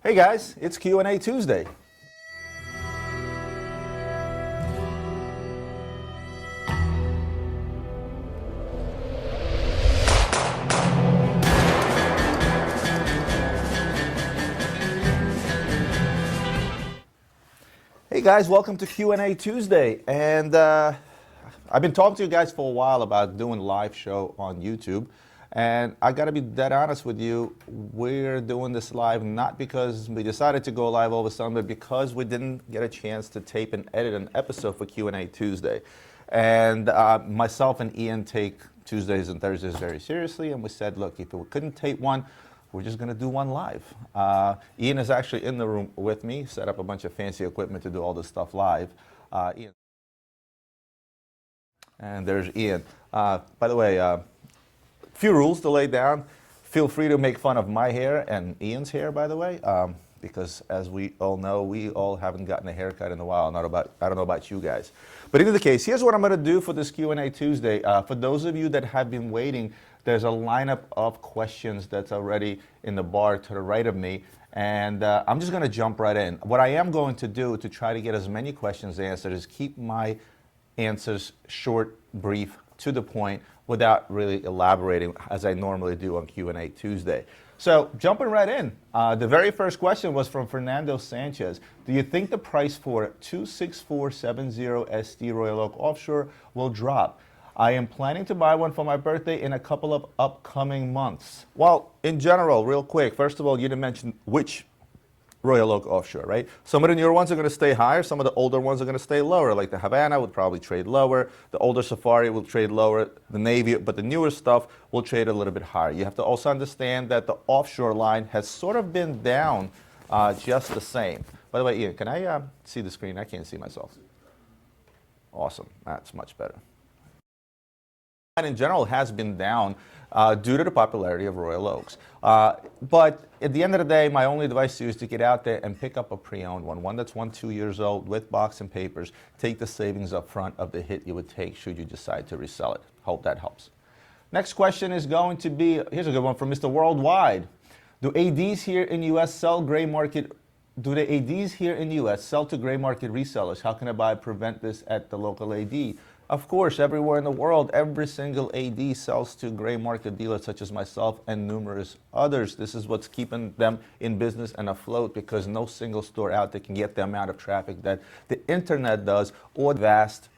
Hey guys, it's Q&A Tuesday. Hey guys, welcome to Q&A Tuesday. And I've been talking to you guys for a while about doing a live show on YouTube. And I gotta be dead honest with you, we're doing this live not because we decided to go live all of a sudden, but because we didn't get a chance to tape and edit an episode for Q&A Tuesday. And myself and Ian take Tuesdays and Thursdays very seriously, and we said, look, if we couldn't tape one, we're just gonna do one live. Ian is actually in the room with me, set up a bunch of fancy equipment to do all this stuff live. Ian. And there's Ian. By the way, few rules to lay down. Feel free to make fun of my hair and Ian's hair, by the way, because as we all know, we all haven't gotten a haircut in a while. I don't know about you guys. But in any case, here's what I'm going to do for this Q&A Tuesday. For those of you that have been waiting, there's a lineup of questions that's already in the bar to the right of me. And I'm just going to jump right in. What I am going to do to try to get as many questions answered is keep my answers short, brief, to the point, without really elaborating as I normally do on Q&A Tuesday. So jumping right in, the very first question was from Fernando Sanchez. Do you think the price for 26470 ST Royal Oak Offshore will drop? I am planning to buy one for my birthday in a couple of upcoming months. Well, in general, real quick, first of all, you didn't mention which Royal Oak Offshore, right? Some of the newer ones are going to stay higher. Some of the older ones are going to stay lower. Like the Havana would probably trade lower. The older Safari will trade lower. The Navy, but the newer stuff will trade a little bit higher. You have to also understand that the offshore line has sort of been down just the same. By the way, Ian, can I see the screen? I can't see myself. Awesome. That's much better. In general has been down due to the popularity of Royal Oaks. But at the end of the day, my only advice to you is to get out there and pick up a pre-owned one that's 1-2 years old with box and papers. Take the savings up front of the hit you would take should you decide to resell it. Hope that helps. Next question is going to be, here's a good one from Mr. Worldwide. Do ADs here in U.S. sell gray market? Do the ADs here in U.S. sell to gray market resellers? How can I prevent this at the local AD? Of course, everywhere in the world, every single AD sells to gray market dealers such as myself and numerous others. This is what's keeping them in business and afloat, because no single store out there can get the amount of traffic that the internet does or the vast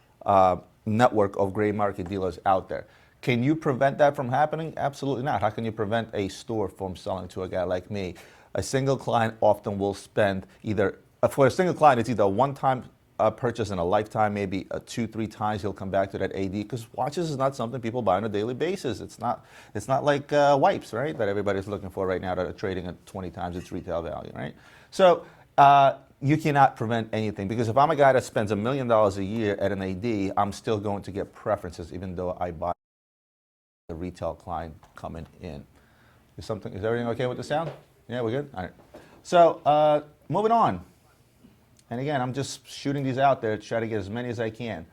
network of gray market dealers out there. Can you prevent that from happening? Absolutely not. How can you prevent a store from selling to a guy like me? A single client often will spend either, for a single client, it's either a one-time purchase in a lifetime, maybe 2-3 times he'll come back to that AD, because watches is not something people buy on a daily basis. It's not like wipes, right, that everybody's looking for right now that are trading at 20 times its retail value, right? So you cannot prevent anything, because if I'm a guy that spends $1 million a year at an AD, I'm still going to get preferences even though I buy the retail client coming in. Is everything okay with the sound? Yeah, we're good? All right. So moving on. And again, I'm just shooting these out there to try to get as many as I can.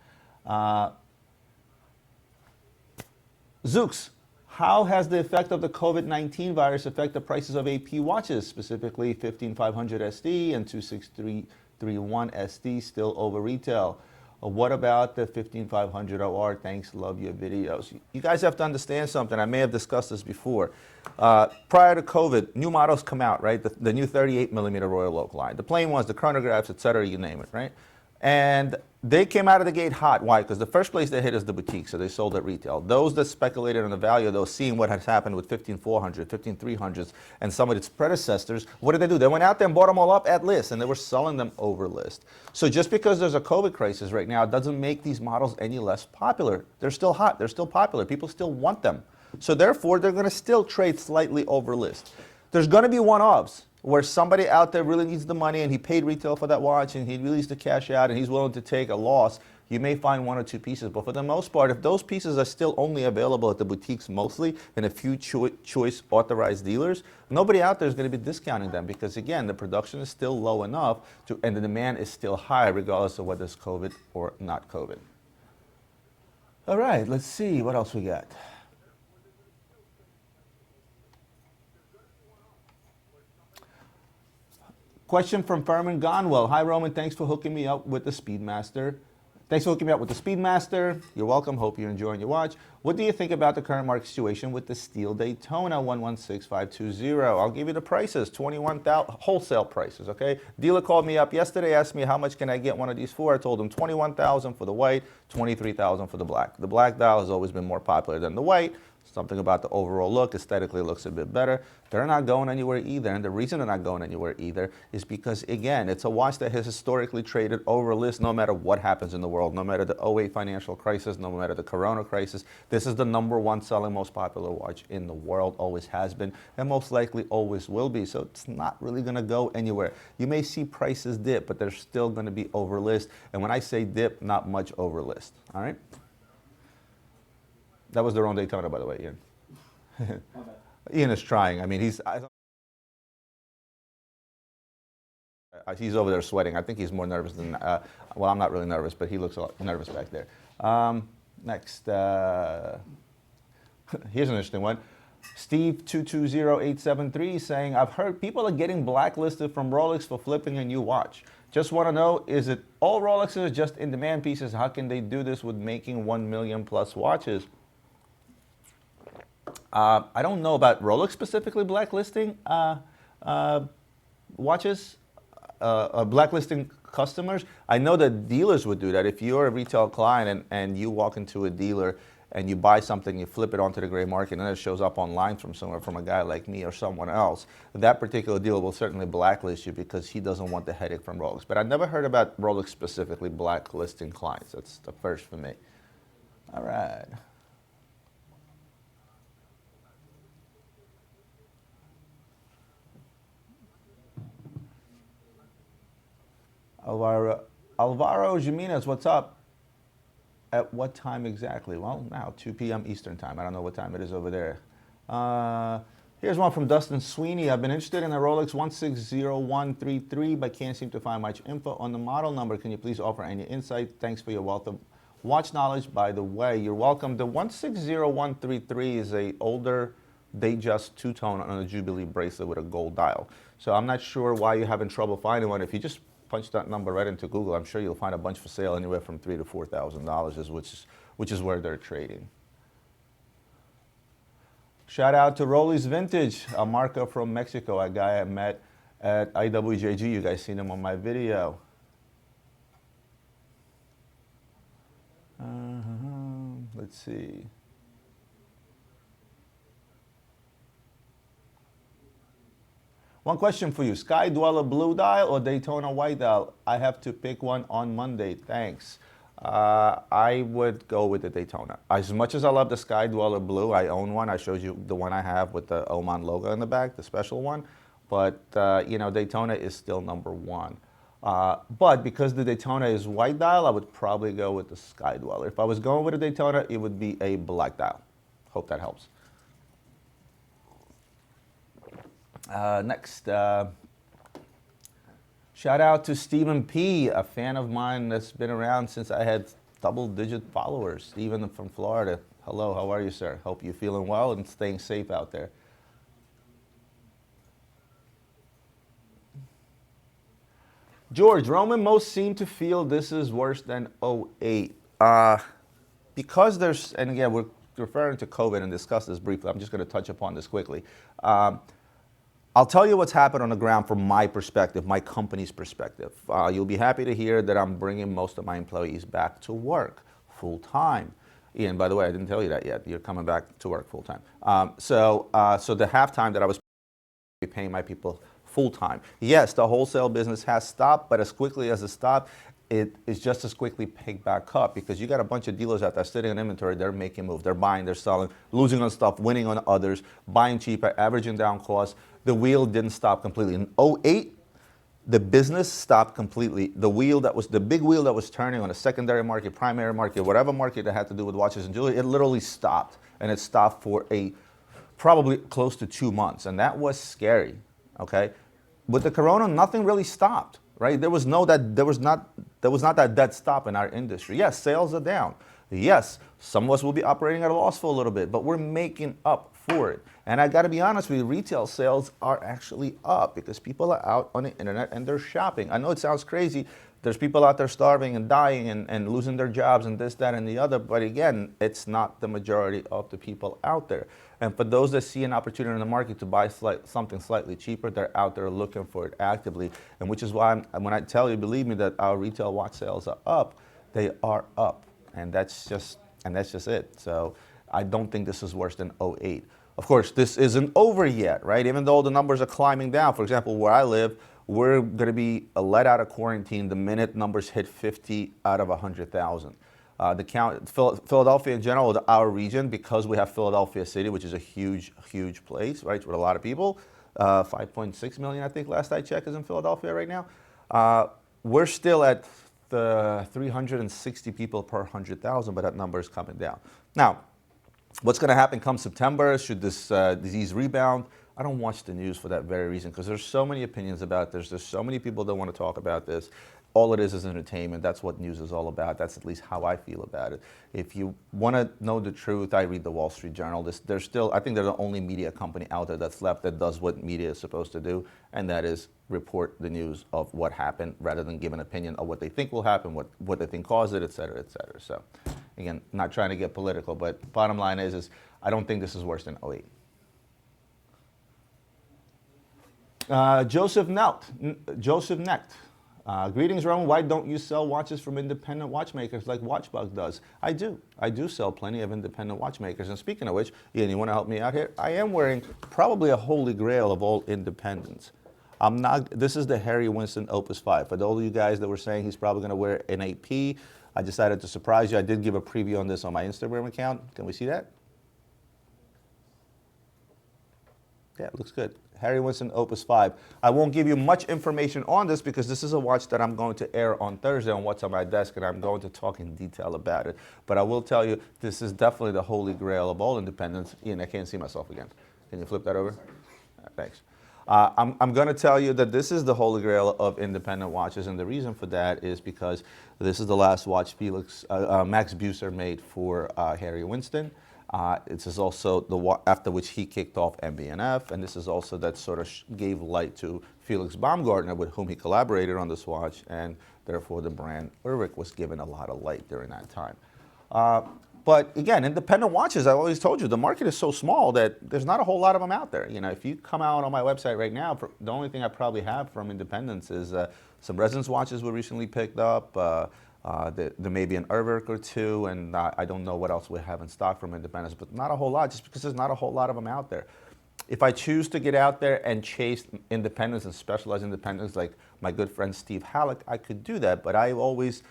Zooks, how has the effect of the COVID-19 virus affect the prices of AP watches, specifically 15500 SD and 26331 SD still over retail? What about the 15500 OR? Thanks, love your videos. You guys have to understand something. I may have discussed this before. Prior to COVID, new models come out, right? The new 38 millimeter Royal Oak line, the plain ones, the chronographs, etc., you name it, right? And they came out of the gate hot. Why? Because the first place they hit is the boutique, so they sold at retail. Those that speculated on the value of those, seeing what has happened with 15400, 15300s, and some of its predecessors, what did they do? They went out there and bought them all up at list, and they were selling them over list. So just because there's a COVID crisis right now doesn't make these models any less popular. They're still hot. They're still popular. People still want them. So therefore, they're going to still trade slightly over list. There's going to be one-offs where somebody out there really needs the money and he paid retail for that watch and he really needs to cash out and he's willing to take a loss. You may find 1 or 2 pieces, but for the most part, if those pieces are still only available at the boutiques mostly and a few choice authorized dealers, nobody out there is going to be discounting them, because again, the production is still low enough and the demand is still high regardless of whether it's COVID or not COVID. All right, let's see what else we got. Question from Furman Gonwell. Hi, Roman. Thanks for hooking me up with the Speedmaster. Thanks for hooking me up with the Speedmaster. You're welcome. Hope you're enjoying your watch. What do you think about the current market situation with the steel Daytona 116520? I'll give you the prices, 21,000 wholesale prices, okay? Dealer called me up yesterday, asked me how much can I get one of these for. I told him 21,000 for the white, 23,000 for the black. The black dial has always been more popular than the white. Something about the overall look, aesthetically looks a bit better. They're not going anywhere either, and the reason they're not going anywhere either is because, again, it's a watch that has historically traded over list no matter what happens in the world, no matter the '08 financial crisis, no matter the Corona crisis. This is the #1 selling most popular watch in the world, always has been, and most likely always will be, so it's not really going to go anywhere. You may see prices dip, but they're still going to be over list, and when I say dip, not much over list, all right? That was their own Daytona, by the way, Ian. Ian is trying. I mean, he's over there sweating. I think he's more nervous than, well, I'm not really nervous, but he looks a lot nervous back there. Next, here's an interesting one. Steve 220873 saying, I've heard people are getting blacklisted from Rolex for flipping a new watch. Just want to know, is it all Rolexes or just in-demand pieces? How can they do this with making 1 million plus watches? I don't know about Rolex specifically blacklisting watches, blacklisting customers. I know that dealers would do that. If you're a retail client and you walk into a dealer and you buy something, you flip it onto the gray market, and then it shows up online from somewhere, from a guy like me or someone else, that particular dealer will certainly blacklist you because he doesn't want the headache from Rolex. But I never heard about Rolex specifically blacklisting clients. That's the first for me. All right. Alvaro Jimenez, what's up? At what time exactly? Well, now 2 p.m. Eastern time. I don't know what time it is over there. Here's one from Dustin Sweeney. I've been interested in a Rolex 160133, but can't seem to find much info on the model number. Can you please offer any insight? Thanks for your wealth of watch knowledge. By the way, you're welcome. The 160133 is a older Datejust two-tone on a Jubilee bracelet with a gold dial. So I'm not sure why you're having trouble finding one. If you just punch that number right into Google, I'm sure you'll find a bunch for sale anywhere from $3,000 to $4,000, which is where they're trading. Shout out to Rolly's Vintage, a marker from Mexico, a guy I met at IWJG. You guys seen him on my video. Let's see. One question for you, Sky Dweller blue dial or Daytona white dial? I have to pick one on Monday, thanks. I would go with the Daytona. As much as I love the Sky Dweller blue, I own one. I showed you the one I have with the Oman logo in the back, the special one. But, you know, Daytona is still #1. But because the Daytona is white dial, I would probably go with the Sky Dweller. If I was going with a Daytona, it would be a black dial. Hope that helps. Next, shout out to Stephen P., a fan of mine that's been around since I had double-digit followers. Stephen from Florida. Hello, how are you, sir? Hope you're feeling well and staying safe out there. George, Roman, most seem to feel this is worse than '08. Because there's, and again, we're referring to COVID and discuss this briefly. I'm just going to touch upon this quickly. I'll tell you what's happened on the ground from my perspective, my company's perspective. You'll be happy to hear that I'm bringing most of my employees back to work full time. Ian, by the way, I didn't tell you that yet. You're coming back to work full time. So the halftime that I was paying my people full time. Yes, the wholesale business has stopped, but as quickly as it stopped, it is just as quickly picked back up because you got a bunch of dealers out there sitting on inventory. They're making moves. They're buying, they're selling, losing on stuff, winning on others, buying cheaper, averaging down costs. The wheel didn't stop completely. In '08, the business stopped completely. The wheel that was, the big wheel that was turning on a secondary market, primary market, whatever market that had to do with watches and jewelry, it literally stopped. And it stopped for probably close to 2 months. And that was scary, okay? With the Corona, nothing really stopped, right? There was not that dead stop in our industry. Yes, sales are down. Yes, some of us will be operating at a loss for a little bit, but we're making up for it. And I got to be honest with you, retail sales are actually up because people are out on the internet and they're shopping. I know it sounds crazy. There's people out there starving and dying and losing their jobs and this, that, and the other. But again, it's not the majority of the people out there. And for those that see an opportunity in the market to buy something slightly cheaper, they're out there looking for it actively. And which is why when I tell you, believe me, that our retail watch sales are up, they are up. And that's just it. So I don't think this is worse than '08. Of course, this isn't over yet, right? Even though the numbers are climbing down. For example, where I live, we're going to be let out of quarantine the minute numbers hit 50 out of 100,000. Philadelphia in general, our region, because we have Philadelphia City, which is a huge, huge place, right, with a lot of people. 5.6 million, I think, last I checked, is in Philadelphia right now. We're still at the 360 people per 100,000, but that number is coming down. Now, what's going to happen come September? Should this disease rebound? I don't watch the news for that very reason because there's so many opinions about this. There's so many people that want to talk about this. All it is entertainment. That's what news is all about. That's at least how I feel about it. If you want to know the truth, I read the Wall Street Journal. I think they're the only media company out there that's left that does what media is supposed to do, and that is report the news of what happened rather than give an opinion of what they think will happen, what they think caused it, et cetera, et cetera. So, again, not trying to get political, but bottom line is I don't think this is worse than '08. Joseph Necht. Greetings, Roman. Why don't you sell watches from independent watchmakers like Watchbug does? I do. I do sell plenty of independent watchmakers. And speaking of which, Ian, you want to help me out here? I am wearing probably a holy grail of all independents. This is the Harry Winston Opus 5. For those of you guys that were saying he's probably going to wear an 8P, I decided to surprise you. I did give a preview on this on my Instagram account. Can we see that? Yeah, it looks good. Harry Winston Opus 5. I won't give you much information on this because this is a watch that I'm going to air on Thursday on What's on My Desk, and I'm going to talk in detail about it. But I will tell you, this is definitely the holy grail of all independents. Ian, I can't see myself again. Can you flip that over? Thanks. I'm going to tell you that this is the holy grail of independent watches, and the reason for that is because this is the last watch Max Buser made for Harry Winston. This is also after which he kicked off MB&F, and this is also that sort of gave light to Felix Baumgartner, with whom he collaborated on this watch, and therefore the brand Urwick was given a lot of light during that time. But again, independent watches, I always told you, the market is so small that there's not a whole lot of them out there. You know, if you come out on my website right now, the only thing I probably have from independents is some Resonance watches we recently picked up. There may be an Urwick or two, and I don't know what else we have in stock from independents, but not a whole lot, just because there's not a whole lot of them out there. If I choose to get out there and chase independents and specialized independents like my good friend Steve Halleck, I could do that, but I always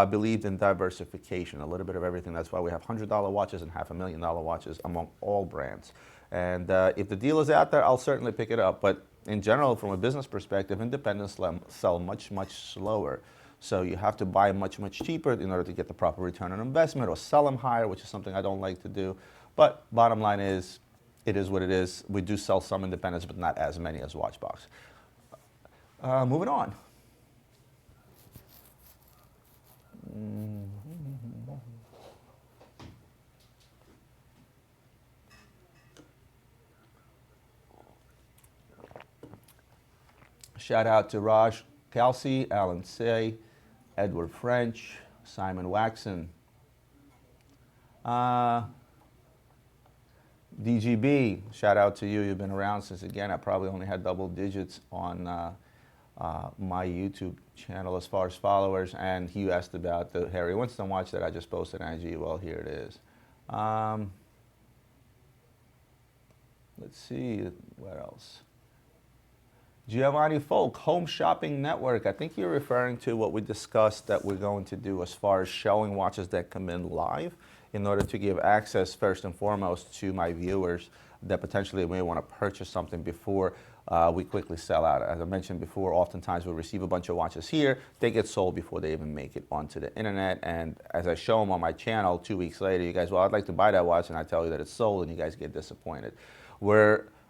believed in diversification, a little bit of everything. That's why we have $100 watches and $500,000 watches among all brands. And if the deal is out there, I'll certainly pick it up. But in general, from a business perspective, independents sell much, much slower. So you have to buy much, much cheaper in order to get the proper return on investment, or sell them higher, which is something I don't like to do. But bottom line is, it is what it is. We do sell some independents, but not as many as Watchbox. Moving on. Shout out to Raj Kelsey, Alan Say, Edward French, Simon Waxon. DGB, shout out to you. You've been around since, again, I probably only had double digits on my YouTube channel as far as followers. And he asked about the Harry Winston watch that I just posted on IG. Well, here it is. Let's see, what else? Giovanni Folk, Home Shopping Network. I think you're referring to what we discussed that we're going to do as far as showing watches that come in live in order to give access, first and foremost, to my viewers that potentially may want to purchase something before we quickly sell out. As I mentioned before, oftentimes we receive a bunch of watches here. They get sold before they even make it onto the internet. And as I show them on my channel 2 weeks later, you guys, well, I'd like to buy that watch, and I tell you that it's sold, and you guys get disappointed.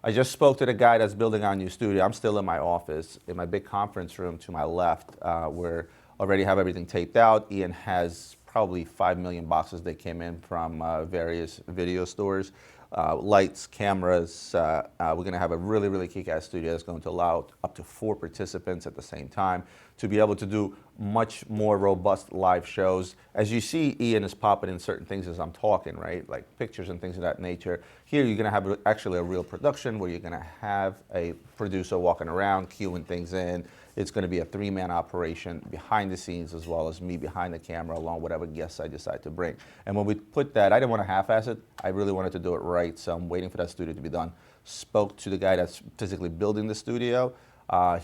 I just spoke to the guy that's building our new studio. I'm still in my office, in my big conference room to my left, where I already have everything taped out. Ian has probably 5 million boxes that came in from various video stores. lights, cameras. We're going to have a really, really kick-ass studio that's going to allow up to 4 participants at the same time to be able to do much more robust live shows. As you see, Ian is popping in certain things as I'm talking, right? Like pictures and things of that nature. Here you're going to have actually a real production where you're going to have a producer walking around, cueing things in. It's going to be a 3-man operation behind the scenes, as well as me behind the camera, along with whatever guests I decide to bring. And when we put that, I didn't want to half-ass it. I really wanted to do it right, so I'm waiting for that studio to be done. Spoke to the guy that's physically building the studio.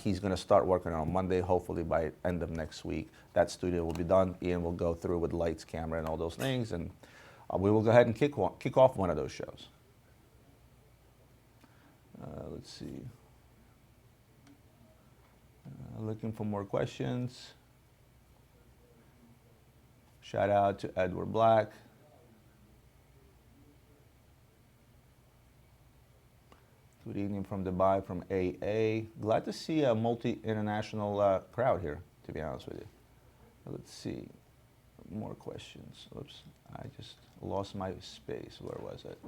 He's going to start working on Monday, hopefully by end of next week. That studio will be done. Ian will go through with lights, camera, and all those things, and we will go ahead and kick off one of those shows. Let's see. Looking for more questions. Shout out to Edward Black. Good evening from Dubai, from AA. Glad to see a multi-international crowd here, to be honest with you. Let's see. More questions. Oops, I just lost my space. Where was it?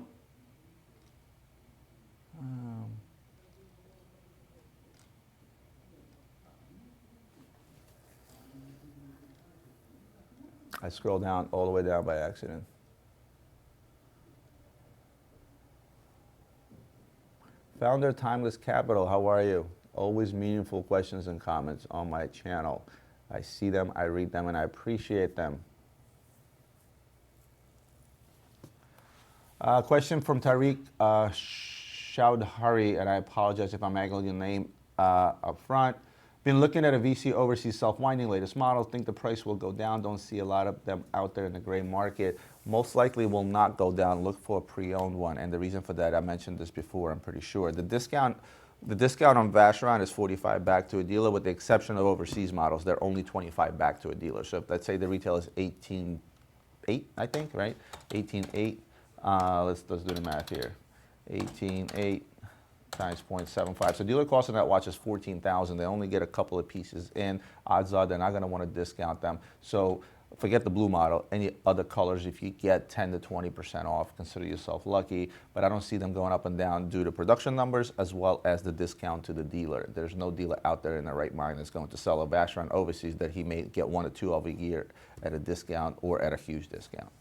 I scrolled down all the way down by accident. Founder Timeless Capital, how are you? Always meaningful questions and comments on my channel. I see them, I read them, and I appreciate them. Question from Tariq Chowdhury, and I apologize if I'm angling your name up front. Been looking at a VC overseas self-winding latest model. Think the price will go down. Don't see a lot of them out there in the gray market. Most likely will not go down. Look for a pre-owned one. And the reason for that, I mentioned this before, I'm pretty sure. The discount on Vacheron is 45 back to a dealer, with the exception of overseas models. They're only 25 back to a dealer. So if, let's say the retail is 18.8, I think, right? 18.8. Let's do the math here. 18.8 times 0.75. So dealer cost on that watch is $14,000. They only get a couple of pieces in. Odds are they're not going to want to discount them. So forget the blue model. Any other colors, if you get 10 to 20% off, consider yourself lucky. But I don't see them going up and down due to production numbers as well as the discount to the dealer. There's no dealer out there in their right mind that's going to sell a Vacheron overseas that he may get 1 or 2 of a year at a discount or at a huge discount.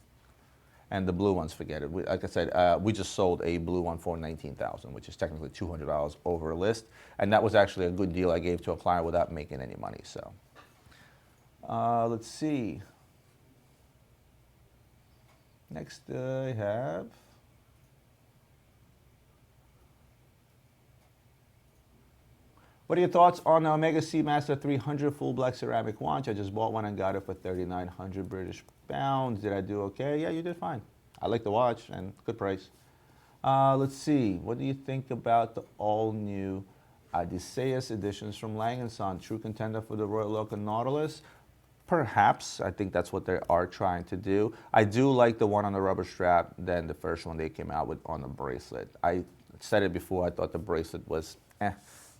And the blue ones, forget it. Like I said, we just sold a blue one for $19,000, which is technically $200 over a list. And that was actually a good deal I gave to a client without making any money. So let's see. Next I have. What are your thoughts on the Omega Seamaster 300 full black ceramic watch? I just bought one and got it for 3,900 British pounds. Did I do okay? Yeah, you did fine. I like the watch and good price. Let's see. What do you think about the all-new Odysseus editions from Lang & Son? True contender for the Royal Oak Nautilus? Perhaps. I think that's what they are trying to do. I do like the one on the rubber strap than the first one they came out with on the bracelet. I said it before, I thought the bracelet was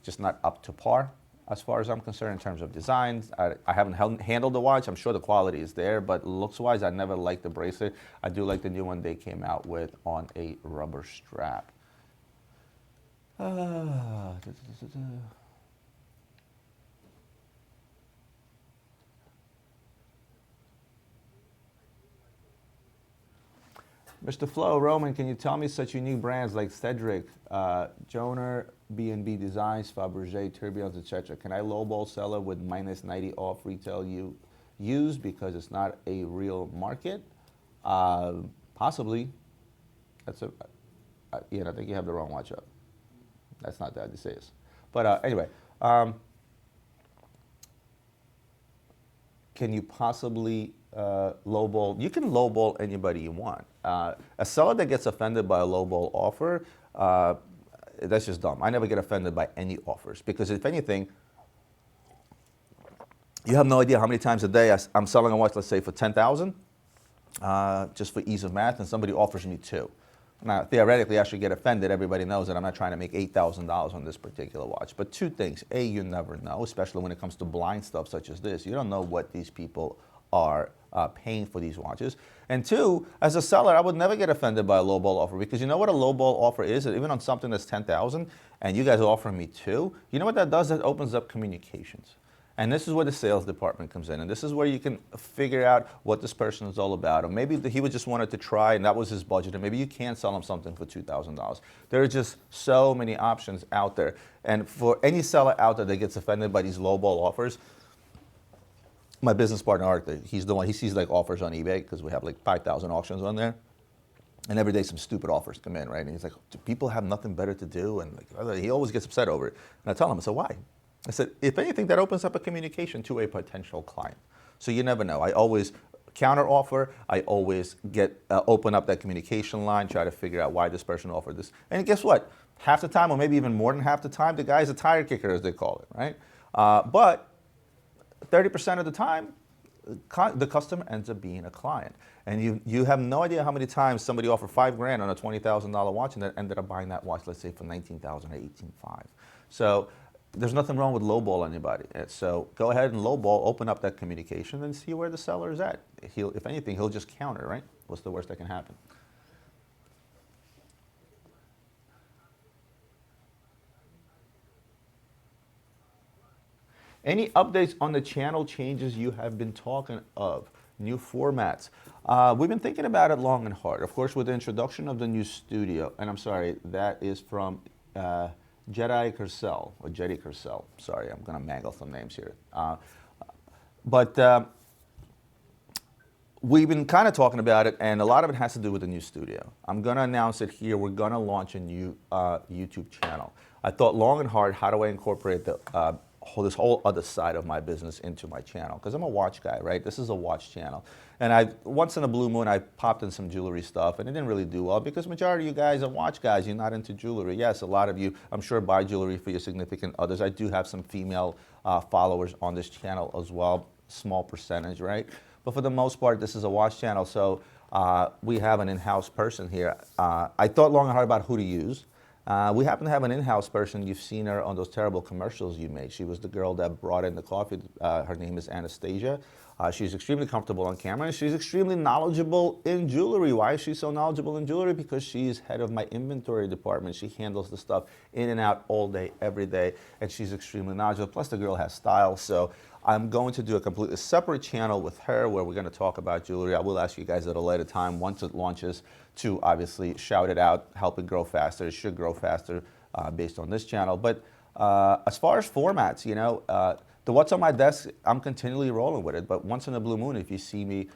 just not up to par as far as I'm concerned in terms of designs. I haven't handled the watch. I'm sure the quality is there, but looks-wise, I never liked the bracelet. I do like the new one they came out with on a rubber strap. Mr. Flo, Roman, can you tell me such unique brands like Cedric, Joner, B&B Designs, Fabergé, Tourbillons, etc. Can I lowball sell it with minus 90 off retail used because it's not a real market? Possibly. That's Ian, I think you have the wrong watch up. That's not the Odysseus. But anyway, can you possibly lowball? You can lowball anybody you want. A seller that gets offended by a lowball offer, that's just dumb. I never get offended by any offers because if anything, you have no idea how many times a day I'm selling a watch, let's say for $10,000, just for ease of math, and somebody offers me 2. Now, theoretically, I should get offended. Everybody knows that I'm not trying to make $8,000 on this particular watch. But 2 things. A, you never know, especially when it comes to blind stuff such as this. You don't know what these people are paying for these watches. And two, as a seller, I would never get offended by a lowball offer, because you know what a lowball offer is? Even on something that's $10,000 and you guys are offering me $2, you know what that does? That opens up communications. And this is where the sales department comes in. And this is where you can figure out what this person is all about. Or maybe he would just wanted to try and that was his budget. And maybe you can sell him something for $2,000. There are just so many options out there. And for any seller out there that gets offended by these lowball offers, my business partner, Arthur, he's the one, he sees like offers on eBay because we have like 5,000 auctions on there. And every day some stupid offers come in, right? And he's like, do people have nothing better to do? And like, he always gets upset over it. And I tell him, I said, why? I said, if anything, that opens up a communication to a potential client. So you never know. I always counter offer. I always get open up that communication line, try to figure out why this person offered this. And guess what? Half the time, or maybe even more than half the time, the guy's a tire kicker, as they call it, right? But 30% of the time, the customer ends up being a client. And you have no idea how many times somebody offered $5,000 on a $20,000 watch and then ended up buying that watch, let's say, for $19,000 or $18,500. So there's nothing wrong with lowball anybody. So go ahead and lowball, open up that communication and see where the seller is at. If anything, he'll just counter, right? What's the worst that can happen? Any updates on the channel changes you have been talking of? New formats. We've been thinking about it long and hard. Of course, with the introduction of the new studio, and I'm sorry, that is from Jedi Kersell, or Jetty Kersell. Sorry, I'm going to mangle some names here. But we've been kind of talking about it, and a lot of it has to do with the new studio. I'm going to announce it here. We're going to launch a new YouTube channel. I thought long and hard, how do I incorporate this whole other side of my business into my channel? Because I'm a watch guy, right? This is a watch channel. And once in a blue moon, I popped in some jewelry stuff, and it didn't really do well because majority of you guys are watch guys. You're not into jewelry. Yes, a lot of you, I'm sure, buy jewelry for your significant others. I do have some female followers on this channel as well, small percentage, right? But for the most part, this is a watch channel, so we have an in-house person here. I thought long and hard about who to use. We happen to have an in-house person. You've seen her on those terrible commercials you made. She was the girl that brought in the coffee. Her name is Anastasia. She's extremely comfortable on camera, and she's extremely knowledgeable in jewelry. Why is she so knowledgeable in jewelry? Because she's head of my inventory department. She handles the stuff in and out all day, every day, and she's extremely knowledgeable. Plus, the girl has style, so I'm going to do a completely separate channel with her where we're going to talk about jewelry. I will ask you guys at a later time, once it launches, to obviously shout it out, help it grow faster. It should grow faster based on this channel. But as far as formats, you know, the what's on my desk, I'm continually rolling with it. But once in a blue moon, if you see me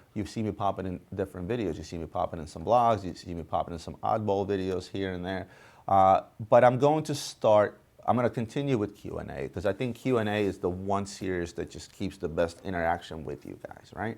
popping in different videos. You see me popping in some blogs. You see me popping in some oddball videos here and there. But I'm going to continue with Q&A because I think Q&A is the one series that just keeps the best interaction with you guys, right?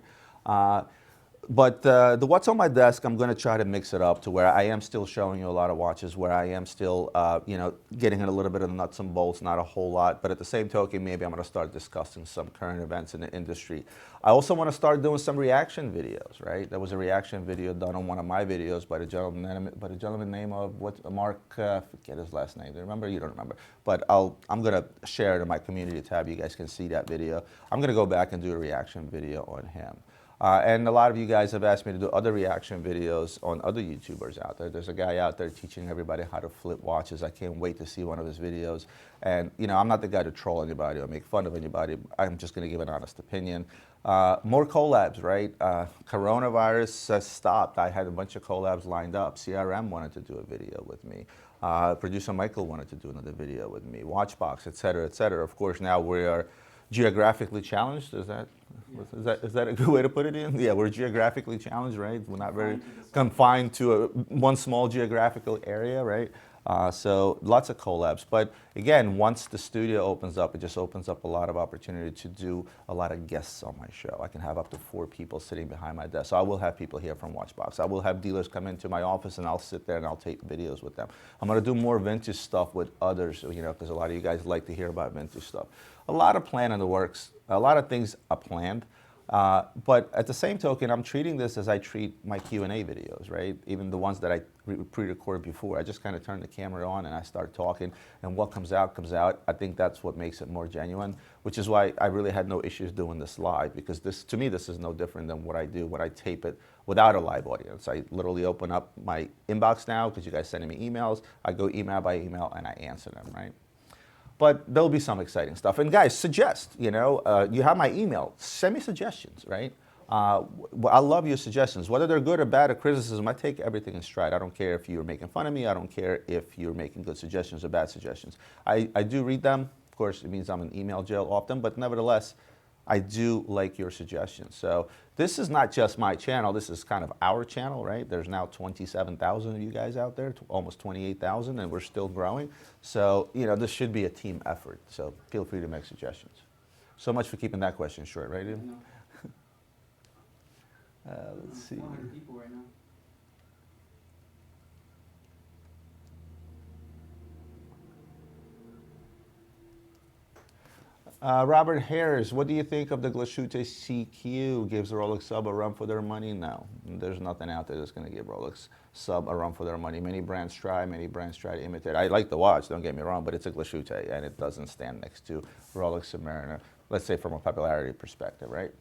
But the what's on my desk, I'm going to try to mix it up to where I am still showing you a lot of watches, where I am still, you know, getting in a little bit of the nuts and bolts, not a whole lot. But at the same token, maybe I'm going to start discussing some current events in the industry. I also want to start doing some reaction videos, right? There was a reaction video done on one of my videos by the gentleman name of Mark, forget his last name. Do you remember? You don't remember. But I'm going to share it in my community tab. You guys can see that video. I'm going to go back and do a reaction video on him. And a lot of you guys have asked me to do other reaction videos on other YouTubers out there. There's a guy out there teaching everybody how to flip watches. I can't wait to see one of his videos. And, you know, I'm not the guy to troll anybody or make fun of anybody. I'm just going to give an honest opinion. More collabs, right? Coronavirus has stopped. I had a bunch of collabs lined up. CRM wanted to do a video with me. Producer Michael wanted to do another video with me. Watchbox, et cetera, et cetera. Of course, now we are geographically challenged. Is that a good way to put it in? Yeah, we're geographically challenged, right? We're not very confined to one small geographical area, right? So lots of collabs. But again, once the studio opens up, it just opens up a lot of opportunity to do a lot of guests on my show. I can have up to 4 people sitting behind my desk. So I will have people here from Watchbox. I will have dealers come into my office and I'll sit there and I'll take videos with them. I'm going to do more vintage stuff with others, you know, because a lot of you guys like to hear about vintage stuff. A lot of plan in the works. A lot of things are planned. But at the same token, I'm treating this as I treat my Q&A videos, right? Even the ones that I pre-record before. I just kind of turn the camera on and I start talking, and what comes out, comes out. I think that's what makes it more genuine, which is why I really had no issues doing this live, because this, to me, this is no different than what I do when I tape it without a live audience. I literally open up my inbox now, because you guys sending me emails. I go email by email and I answer them, right? But there'll be some exciting stuff. And guys, suggest, you have my email. Send me suggestions, right? I love your suggestions. Whether they're good or bad or criticism, I take everything in stride. I don't care if you're making fun of me. I don't care if you're making good suggestions or bad suggestions. I do read them. Of course, it means I'm in email jail often, but nevertheless, I do like your suggestions. So this is not just my channel. This is kind of our channel, right? There's now 27,000 of you guys out there, almost 28,000, and we're still growing. So, this should be a team effort. So feel free to make suggestions. So much for keeping that question short, right, Ian? Let's see. 400 people right now. Robert Harris, what do you think of the Glashute CQ? Gives the Rolex sub a run for their money? No, there's nothing out there that's going to give Rolex sub a run for their money. Many brands try to imitate. I like the watch, don't get me wrong, but it's a Glashute, and it doesn't stand next to Rolex Submariner, let's say from a popularity perspective, right?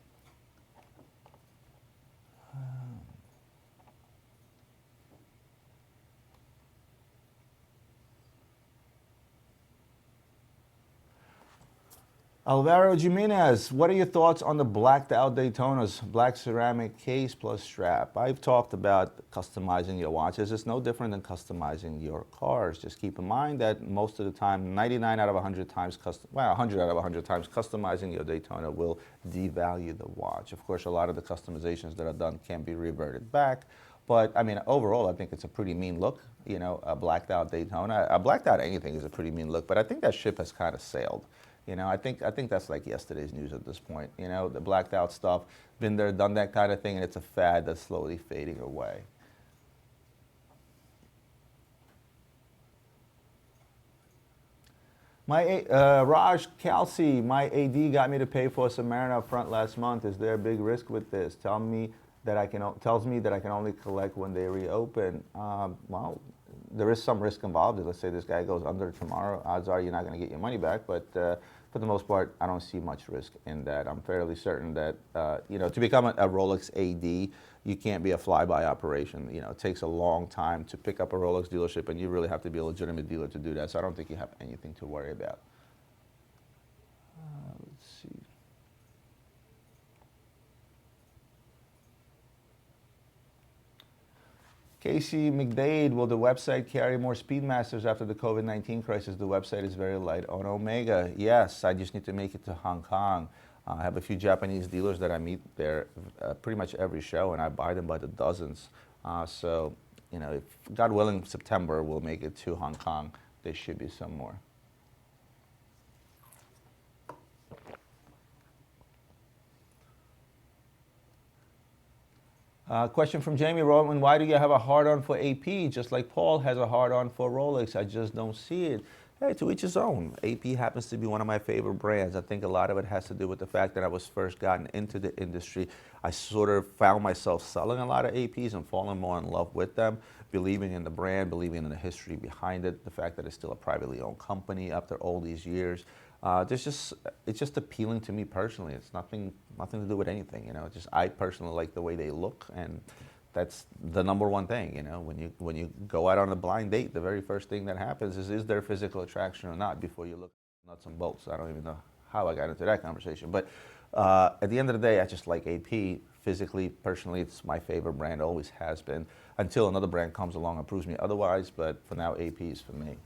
Alvaro Jimenez, what are your thoughts on the blacked out Daytonas, black ceramic case plus strap? I've talked about customizing your watches. It's no different than customizing your cars. Just keep in mind that most of the time, 99 out of 100 times, 100 out of 100 times, customizing your Daytona will devalue the watch. Of course, a lot of the customizations that are done can be reverted back. But I mean, overall, I think it's a pretty mean look. A blacked out Daytona. A blacked out anything is a pretty mean look, but I think that ship has kind of sailed. I think that's like yesterday's news at this point. The blacked out stuff, been there, done that kind of thing, and it's a fad that's slowly fading away. Raj Kelsey, my AD got me to pay for a Submariner up front last month. Is there a big risk with this? Tells me that I can only collect when they reopen. Well, there is some risk involved. Let's say this guy goes under tomorrow. Odds are you're not going to get your money back, but for the most part, I don't see much risk in that. I'm fairly certain that, to become a Rolex AD, you can't be a fly-by operation. It takes a long time to pick up a Rolex dealership, and you really have to be a legitimate dealer to do that. So I don't think you have anything to worry about. Let's see. Casey McDade, will the website carry more Speedmasters after the COVID-19 crisis? The website is very light on Omega. Yes, I just need to make it to Hong Kong. I have a few Japanese dealers that I meet there pretty much every show, and I buy them by the dozens. So, if God willing, September we'll make it to Hong Kong. There should be some more. Question from Jamie Roman, why do you have a hard-on for AP, just like Paul has a hard-on for Rolex? I just don't see it. Hey, to each his own. AP happens to be one of my favorite brands. I think a lot of it has to do with the fact that I was first gotten into the industry. I sort of found myself selling a lot of APs and falling more in love with them, believing in the brand, believing in the history behind it, the fact that it's still a privately owned company after all these years. It's just appealing to me personally. It's nothing to do with anything, Just I personally like the way they look, and that's the number one thing, When you go out on a blind date, the very first thing that happens is there physical attraction or not before you look at nuts and bolts. I don't even know how I got into that conversation, but at the end of the day, I just like AP. Physically, personally, it's my favorite brand, always has been, until another brand comes along and proves me otherwise. But for now, AP is for me.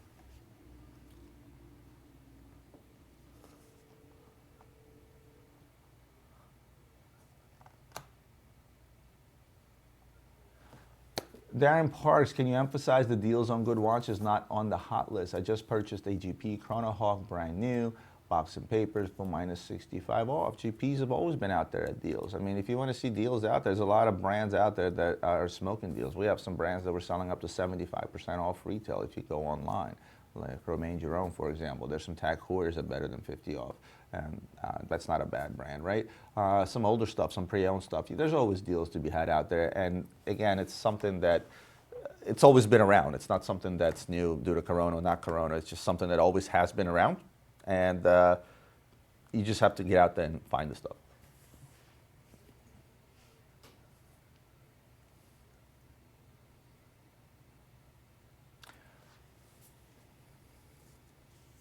Darren Parks, can you emphasize the deals on good watches not on the hot list? I just purchased a GP Chronohawk, brand new, box and papers for minus 65 off. GPs have always been out there at deals. I mean, if you want to see deals out there's a lot of brands out there that are smoking deals. We have some brands that we're selling up to 75% off retail if you go online. like Romain Jerome, for example. There's some tag Heuers that are better than 50 off, and that's not a bad brand, right? Some older stuff, some pre-owned stuff. There's always deals to be had out there, and again, it's something that it's always been around. It's not something that's new due to Corona or not Corona. It's just something that always has been around, and you just have to get out there and find the stuff.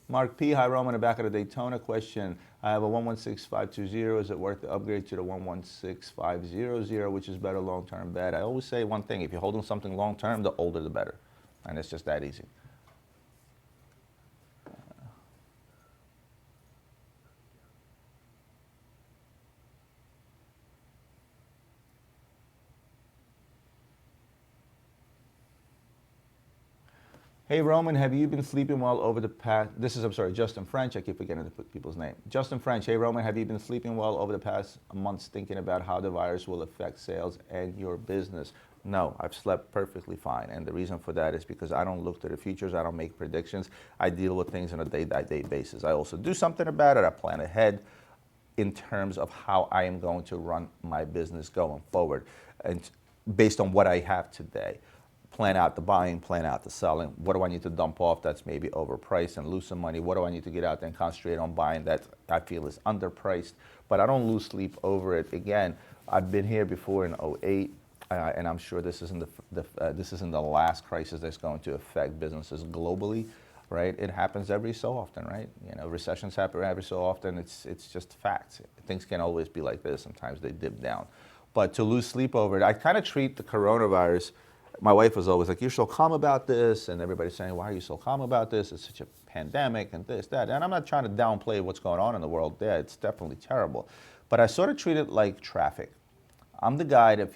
Mark P. Hi, Roman, in the back of the Daytona question. I have a 116520. Is it worth the upgrade to the 116500, which is better long-term bet? I always say one thing. If you're holding something long-term, the older the better. And it's just that easy. Hey, Roman, have you been sleeping well over the past, I'm sorry, Justin French, I keep forgetting to put people's name. Justin French, hey, Roman, have you been sleeping well over the past months thinking about how the virus will affect sales and your business? No, I've slept perfectly fine, and the reason for that is because I don't look to the futures, I don't make predictions, I deal with things on a day-by-day basis. I also do something about it, I plan ahead in terms of how I am going to run my business going forward, and based on what I have today. Plan out the buying, plan out the selling. What do I need to dump off that's maybe overpriced and lose some money? What do I need to get out there and concentrate on buying that I feel is underpriced? But I don't lose sleep over it. Again, I've been here before in '08, and I'm sure this isn't the last crisis that's going to affect businesses globally, right? It happens every so often, right? You know, recessions happen every so often. It's just facts. Things can't always be like this. Sometimes they dip down. But to lose sleep over it, I kind of treat the coronavirus. My wife was always like, you're so calm about this, and everybody's saying, why are you so calm about this? It's such a pandemic and this, that. And I'm not trying to downplay what's going on in the world there. It's definitely terrible. But I sort of treat it like traffic. I'm the guy that,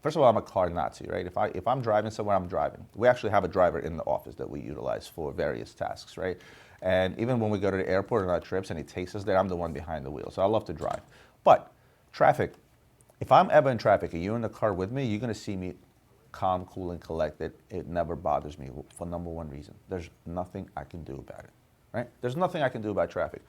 first of all, I'm a car Nazi, right? If I'm driving somewhere, I'm driving. We actually have a driver in the office that we utilize for various tasks, right? And even when we go to the airport on our trips and he takes us there, I'm the one behind the wheel. So I love to drive. But traffic, if I'm ever in traffic and you're in the car with me, you're going to see me calm, cool, and collected. It never bothers me for number one reason. There's nothing I can do about it, right? There's nothing I can do about traffic.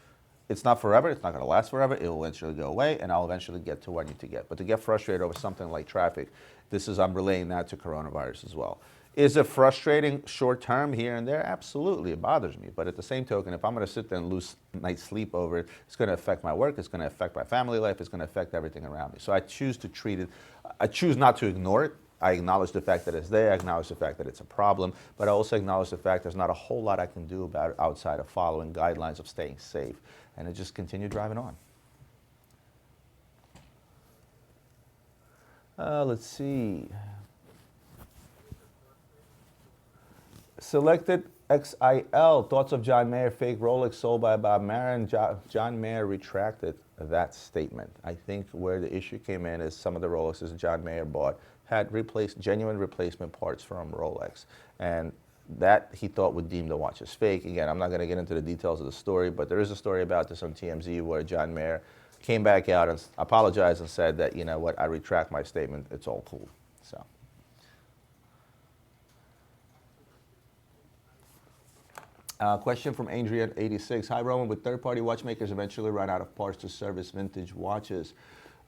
It's not forever. It's not going to last forever. It will eventually go away, and I'll eventually get to where I need to get. But to get frustrated over something like traffic, I'm relaying that to coronavirus as well. Is it frustrating short term here and there? Absolutely, it bothers me. But at the same token, if I'm going to sit there and lose night's sleep over it, it's going to affect my work, it's going to affect my family life, it's going to affect everything around me. So I choose to treat it, I choose not to ignore it. I acknowledge the fact that it's there, I acknowledge the fact that it's a problem, but I also acknowledge the fact there's not a whole lot I can do about it outside of following guidelines of staying safe, and I just continue driving on. Let's see. Selected XIL, thoughts of John Mayer, fake Rolex sold by Bob Marin. John Mayer retracted that statement. I think where the issue came in is some of the Rolexes John Mayer bought had genuine replacement parts from Rolex, and that he thought would deem the watch as fake. Again, I'm not going to get into the details of the story, but there is a story about this on TMZ where John Mayer came back out and apologized and said that, you know what, I retract my statement, it's all cool. So. Question from Adrian86. Hi, Roman. Would third-party watchmakers eventually run out of parts to service vintage watches?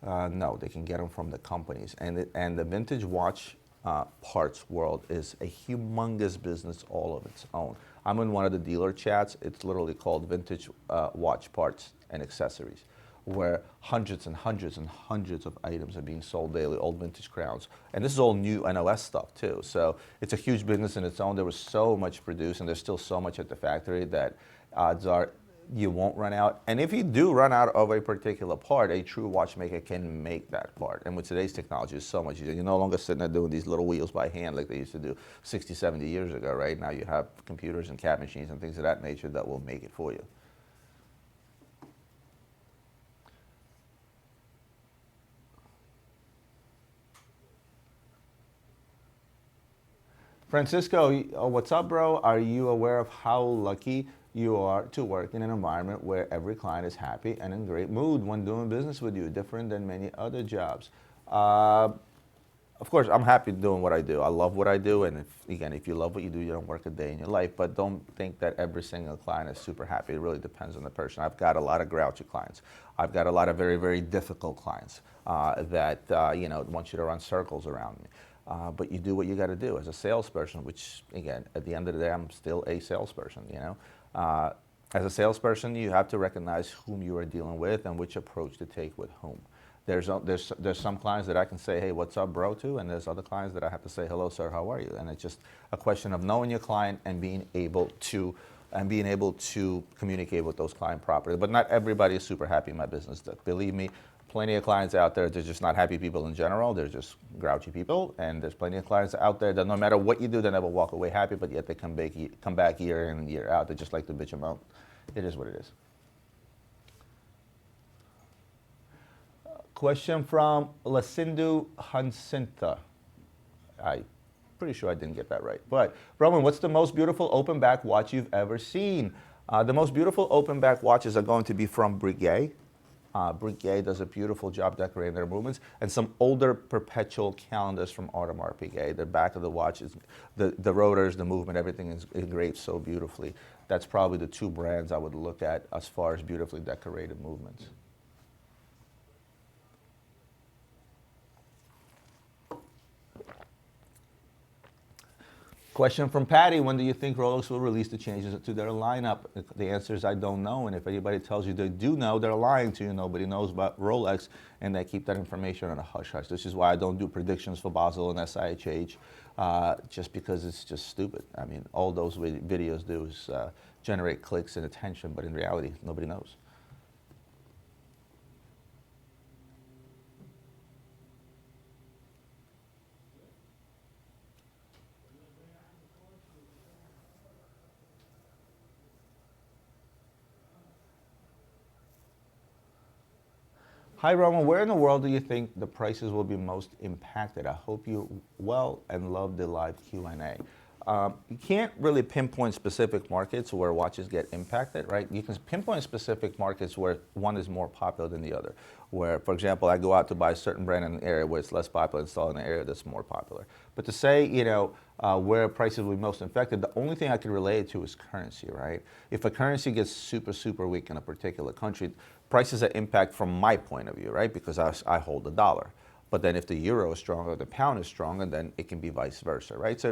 No, they can get them from the companies. And the vintage watch parts world is a humongous business all of its own. I'm in one of the dealer chats. It's literally called Vintage Watch Parts and Accessories, where hundreds and hundreds and hundreds of items are being sold daily, old vintage crowns. And this is all new NOS stuff too. So it's a huge business in its own. There was so much produced, and there's still so much at the factory that odds are you won't run out. And if you do run out of a particular part, a true watchmaker can make that part. And with today's technology, it's so much easier. You're no longer sitting there doing these little wheels by hand like they used to do 60, 70 years ago, right? Now you have computers and CAD machines and things of that nature that will make it for you. Francisco, what's up, bro? Are you aware of how lucky you are to work in an environment where every client is happy and in great mood when doing business with you, different than many other jobs? of course, I'm happy doing what I do. I love what I do, and if you love what you do, you don't work a day in your life. But don't think that every single client is super happy. It really depends on the person. I've got a lot of grouchy clients. I've got a lot of very, very difficult clients that want you to run circles around me. But you do what you got to do as a salesperson. Which, again, at the end of the day, I'm still a salesperson. As a salesperson, you have to recognize whom you are dealing with and which approach to take with whom. There's some clients that I can say, hey, what's up, bro, to, and there's other clients that I have to say, hello, sir, how are you? And it's just a question of knowing your client and being able to communicate with those clients properly. But not everybody is super happy in my business. Believe me, plenty of clients out there, they're just not happy people in general. They're just grouchy people. And there's plenty of clients out there that no matter what you do, they never walk away happy, but yet they come back year in and year out. They just like to bitch them out. It is what it is. Question from Lacindu Hansinta. I'm pretty sure I didn't get that right. But Roman, what's the most beautiful open back watch you've ever seen? The most beautiful open back watches are going to be from Piguet. Piguet does a beautiful job decorating their movements, and some older perpetual calendars from Audemars Piguet. The back of the watch is the rotors, the movement, everything is engraved so beautifully. That's probably the two brands I would look at as far as beautifully decorated movements. Question from Patty, when do you think Rolex will release the changes to their lineup? The answer is I don't know, and if anybody tells you they do know, they're lying to you. Nobody knows about Rolex, and they keep that information on a hush-hush. This is why I don't do predictions for Basel and SIHH, just because it's just stupid. I mean, all those videos do is generate clicks and attention, but in reality, nobody knows. Hi, Roman. Where in the world do you think the prices will be most impacted? I hope you well and love the live Q&A. You can't really pinpoint specific markets where watches get impacted, right? You can pinpoint specific markets where one is more popular than the other. Where, for example, I go out to buy a certain brand in an area where it's less popular and sell in an area that's more popular. But to say, where prices will be most affected, the only thing I can relate it to is currency, right? If a currency gets super, super weak in a particular country, prices are impact from my point of view, right? Because I hold the dollar. But then if the euro is stronger, the pound is stronger, then it can be vice versa, right? So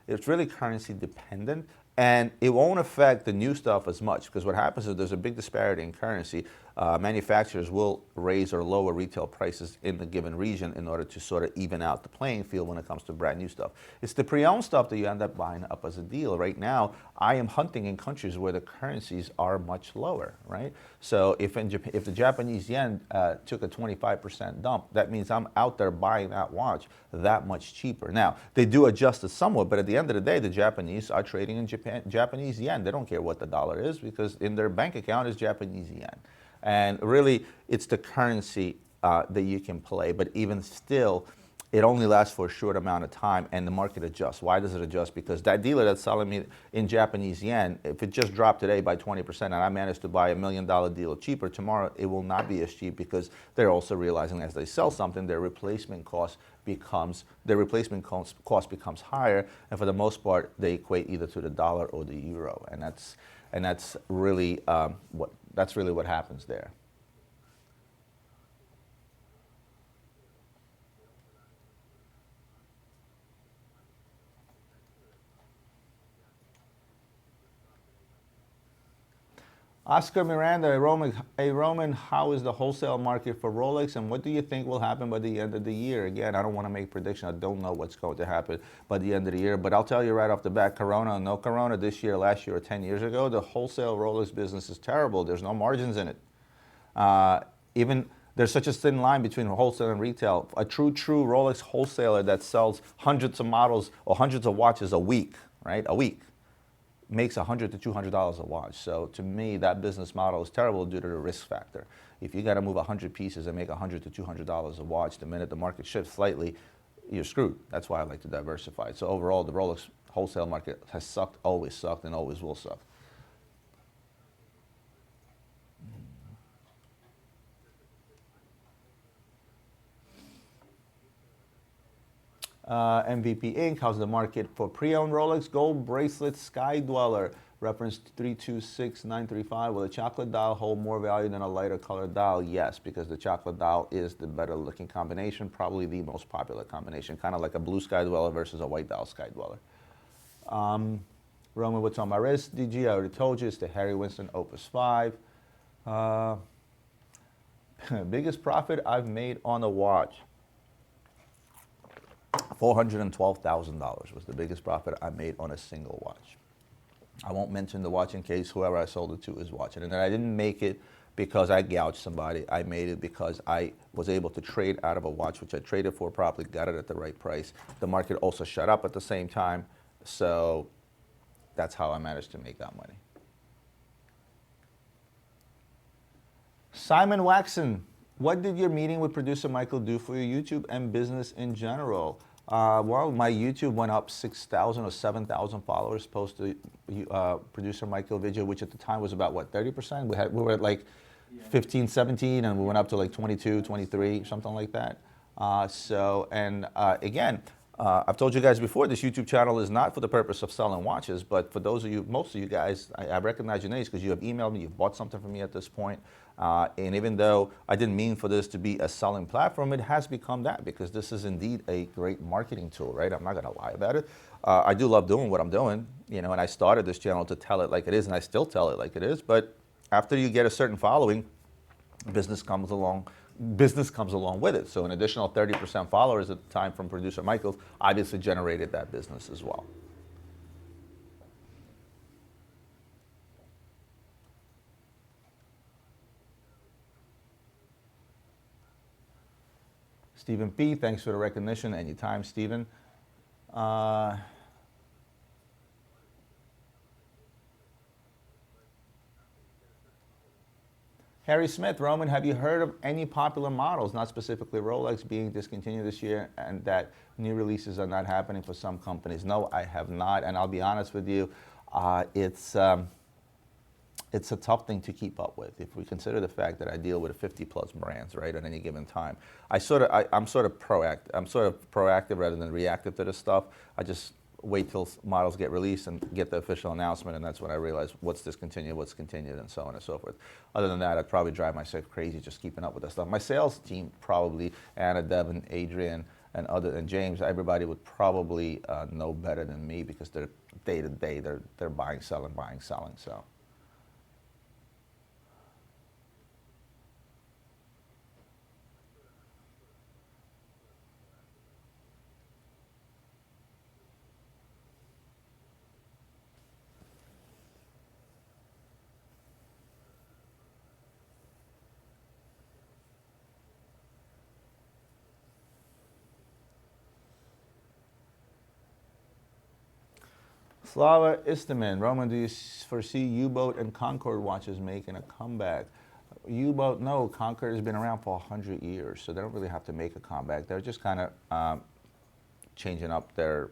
it's really currency dependent, and it won't affect the new stuff as much, because what happens is there's a big disparity in currency. Manufacturers will raise or lower retail prices in the given region in order to sort of even out the playing field when it comes to brand new stuff. It's the pre-owned stuff that you end up buying up as a deal. Right now, I am hunting in countries where the currencies are much lower, right? So if the Japanese yen took a 25% dump, that means I'm out there buying that watch that much cheaper. Now, they do adjust it somewhat, but at the end of the day, the Japanese are trading in Japanese yen. They don't care what the dollar is, because in their bank account is Japanese yen. And really, it's the currency that you can play. But even still, it only lasts for a short amount of time, and the market adjusts. Why does it adjust? Because that dealer that's selling me in Japanese yen, if it just dropped today by 20% and I managed to buy $1 million deal cheaper, tomorrow it will not be as cheap, because they're also realizing as they sell something, their replacement cost becomes higher, and for the most part, they equate either to the dollar or the euro, and that's really what happens there. Oscar Miranda, a Roman, how is the wholesale market for Rolex, and what do you think will happen by the end of the year? Again, I don't want to make predictions. I don't know what's going to happen by the end of the year, but I'll tell you right off the bat, Corona, no Corona, this year, last year, or 10 years ago, the wholesale Rolex business is terrible. There's no margins in it. Even there's such a thin line between wholesale and retail. A true Rolex wholesaler that sells hundreds of models or hundreds of watches a week, right? A week, makes $100 to $200 a watch. So to me, that business model is terrible due to the risk factor. If you got to move 100 pieces and make $100 to $200 a watch, the minute the market shifts slightly, you're screwed. That's why I like to diversify. So overall, the Rolex wholesale market has sucked, and always will suck. MVP Inc. How's the market for pre-owned Rolex gold bracelet Sky Dweller? Reference 326935. Will a chocolate dial hold more value than a lighter colored dial? Yes, because the chocolate dial is the better looking combination, probably the most popular combination, kind of like a blue Sky Dweller versus a white dial Sky Dweller. Roman, what's on my wrist? DG, I already told you, it's the Harry Winston Opus 5. Biggest profit I've made on a watch. $412,000 was the biggest profit I made on a single watch. I won't mention the watch in case whoever I sold it to is watching. And then I didn't make it because I gouged somebody. I made it because I was able to trade out of a watch, which I traded for properly, got it at the right price. The market also shut up at the same time. So that's how I managed to make that money. Simon Waxon, what did your meeting with producer Michael do for your YouTube and business in general? Well, my YouTube went up 6,000 or 7,000 followers post the producer Michael video, which at the time was about, what, 30%? We were at like 15, 17, and we went up to like 22, 23, something like that. Again, I've told you guys before, this YouTube channel is not for the purpose of selling watches, but for those of you, most of you guys, I recognize your names because you have emailed me, you've bought something from me at this point. And even though I didn't mean for this to be a selling platform, it has become that because this is indeed a great marketing tool, right? I'm not going to lie about it. I do love doing what I'm doing, you know, and I started this channel to tell it like it is, and I still tell it like it is. But after you get a certain following, business comes along with it. So an additional 30% followers at the time from producer Michael obviously generated that business as well. Stephen P., thanks for the recognition. Anytime, Stephen. Harry Smith, Roman, have you heard of any popular models, not specifically Rolex, being discontinued this year and that new releases are not happening for some companies? No, I have not, and I'll be honest with you, it's a tough thing to keep up with. If we consider the fact that I deal with 50 plus brands, right, at any given time, I'm sort of proactive rather than reactive to this stuff. I just wait till models get released and get the official announcement, and that's when I realize what's discontinued, what's continued, and so on and so forth. Other than that, I'd probably drive myself crazy just keeping up with that stuff. My sales team probably, Anna, Devin, Adrian, and James, everybody would probably know better than me because they're day to day, they're buying, selling, so. Slava Istaman, Roman, do you foresee U-boat and Concorde watches making a comeback? U-boat, no. Concorde has been around for 100 years, so they don't really have to make a comeback. They're just kind of changing up their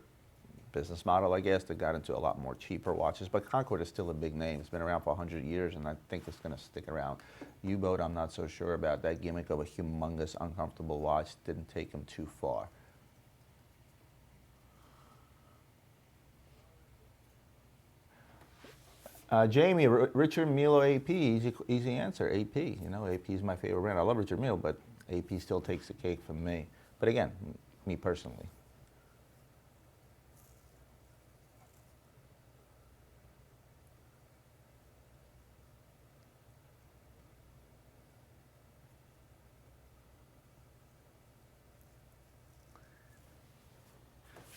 business model, I guess. They got into a lot more cheaper watches, but Concorde is still a big name. It's been around for 100 years, and I think it's going to stick around. U-boat, I'm not so sure about. That gimmick of a humongous, uncomfortable watch didn't take them too far. Jamie, Richard Mille AP, easy answer, AP. You know, AP is my favorite brand. I love Richard Mille, but AP still takes the cake for me. But again, me personally.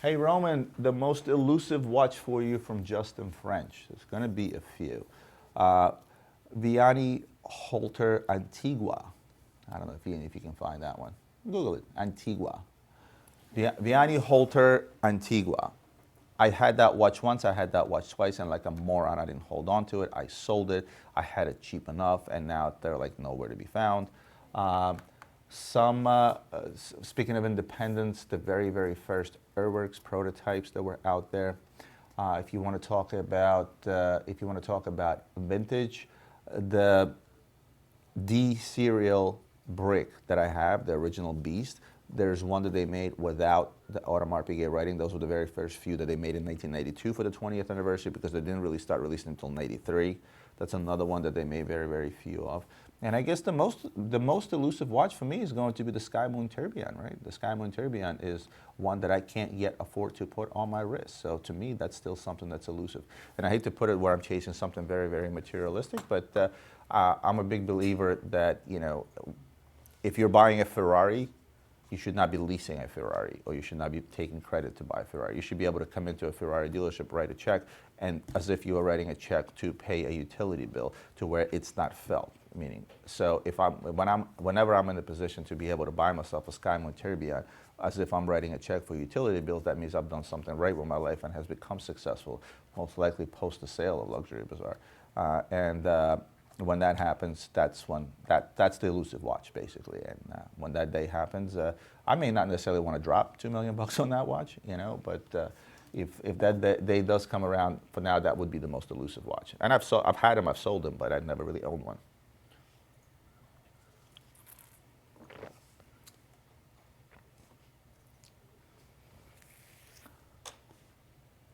Hey Roman, the most elusive watch for you from Justin French. There's going to be a few. Vianney Holter Antigua. I don't know if you can find that one. Google it, Antigua. Vianney Holter Antigua. I had that watch once, I had that watch twice, and like a moron, I didn't hold on to it. I sold it. I had it cheap enough, and now they're like nowhere to be found. Speaking of independence, the very, very first Airworks prototypes that were out there. If you want to talk about vintage, the D serial brick that I have, the original Beast, There's one that they made without the Audemars Piguet writing. Those were the very first few that they made in 1992 for the 20th anniversary, because they didn't really start releasing until 93. That's another one that they made very, very few of. And I guess the most elusive watch for me is going to be the Sky Moon Tourbillon, right? The Sky Moon Tourbillon is one that I can't yet afford to put on my wrist. So to me, that's still something that's elusive. And I hate to put it where I'm chasing something very, very materialistic, but I'm a big believer that, you know, if you're buying a Ferrari, you should not be leasing a Ferrari, or you should not be taking credit to buy a Ferrari. You should be able to come into a Ferrari dealership, write a check, and as if you were writing a check to pay a utility bill, to where it's not felt. Meaning, so if whenever I'm in a position to be able to buy myself a Sky Moon Tourbillon, as if I'm writing a check for utility bills, that means I've done something right with my life and has become successful, most likely post the sale of Luxury Bazaar. When that happens, that's the elusive watch, basically. And when that day happens, I may not necessarily want to drop $2 million on that watch, you know, but if that day does come around, for now, that would be the most elusive watch. And I've had them, I've sold them, but I've never really owned one.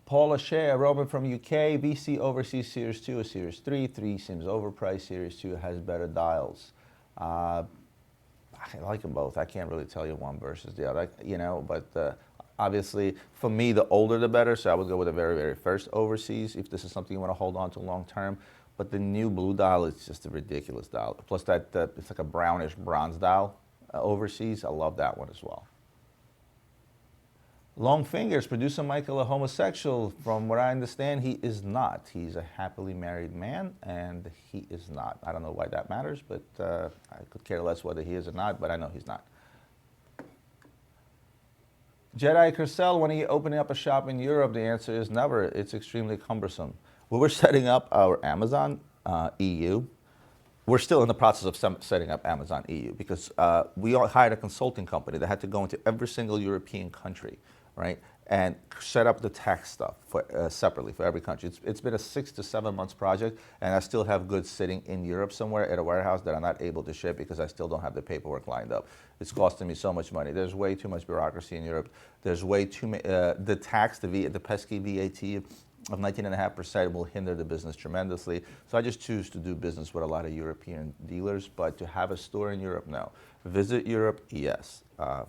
Paula Shea, Roman from UK, VC Overseas Series 2 or Series 3. 3 seems overpriced. Series 2 has better dials. I like them both. I can't really tell you one versus the other, you know, but obviously, for me, the older the better, so I would go with the very, very first Overseas, if this is something you want to hold on to long term. But the new blue dial is just a ridiculous dial. Plus that it's like a brownish bronze dial Overseas. I love that one as well. Long Fingers, producer Michael, a homosexual. From what I understand, he is not. He's a happily married man, and he is not. I don't know why that matters, but I could care less whether he is or not, but I know he's not. Jedi Kersel, when are you opening up a shop in Europe? The answer is never. It's extremely cumbersome. Well, we're setting up our Amazon EU. We're still in the process of setting up Amazon EU, because we hired a consulting company that had to go into every single European country, right, and set up the tax stuff separately for every country. It's been a 6 to 7 months project, and I still have goods sitting in Europe somewhere at a warehouse that I'm not able to ship because I still don't have the paperwork lined up. It's costing me so much money. There's way too much bureaucracy in Europe. There's way too many, the tax, the pesky VAT of 19.5% will hinder the business tremendously. So I just choose to do business with a lot of European dealers, but to have a store in Europe, no. Visit Europe, yes.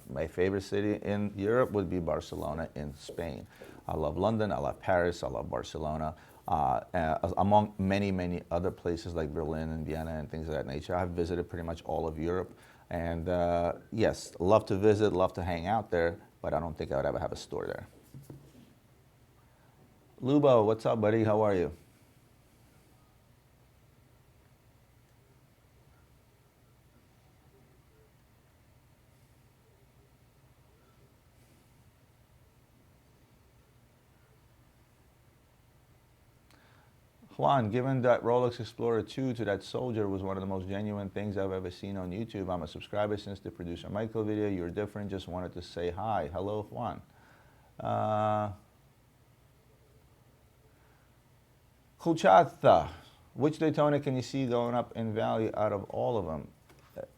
My favorite city in Europe would be Barcelona in Spain. I love London, I love Paris, I love Barcelona. Among many, many other places like Berlin and Vienna and things of that nature. I've visited pretty much all of Europe. And yes, love to visit, love to hang out there, but I don't think I would ever have a store there. Lubo, what's up, buddy? How are you? Juan, given that Rolex Explorer 2 to that soldier was one of the most genuine things I've ever seen on YouTube. I'm a subscriber since the producer Michael video. You're different. Just wanted to say hi. Hello, Juan. Kuchata, which Daytona can you see going up in value out of all of them?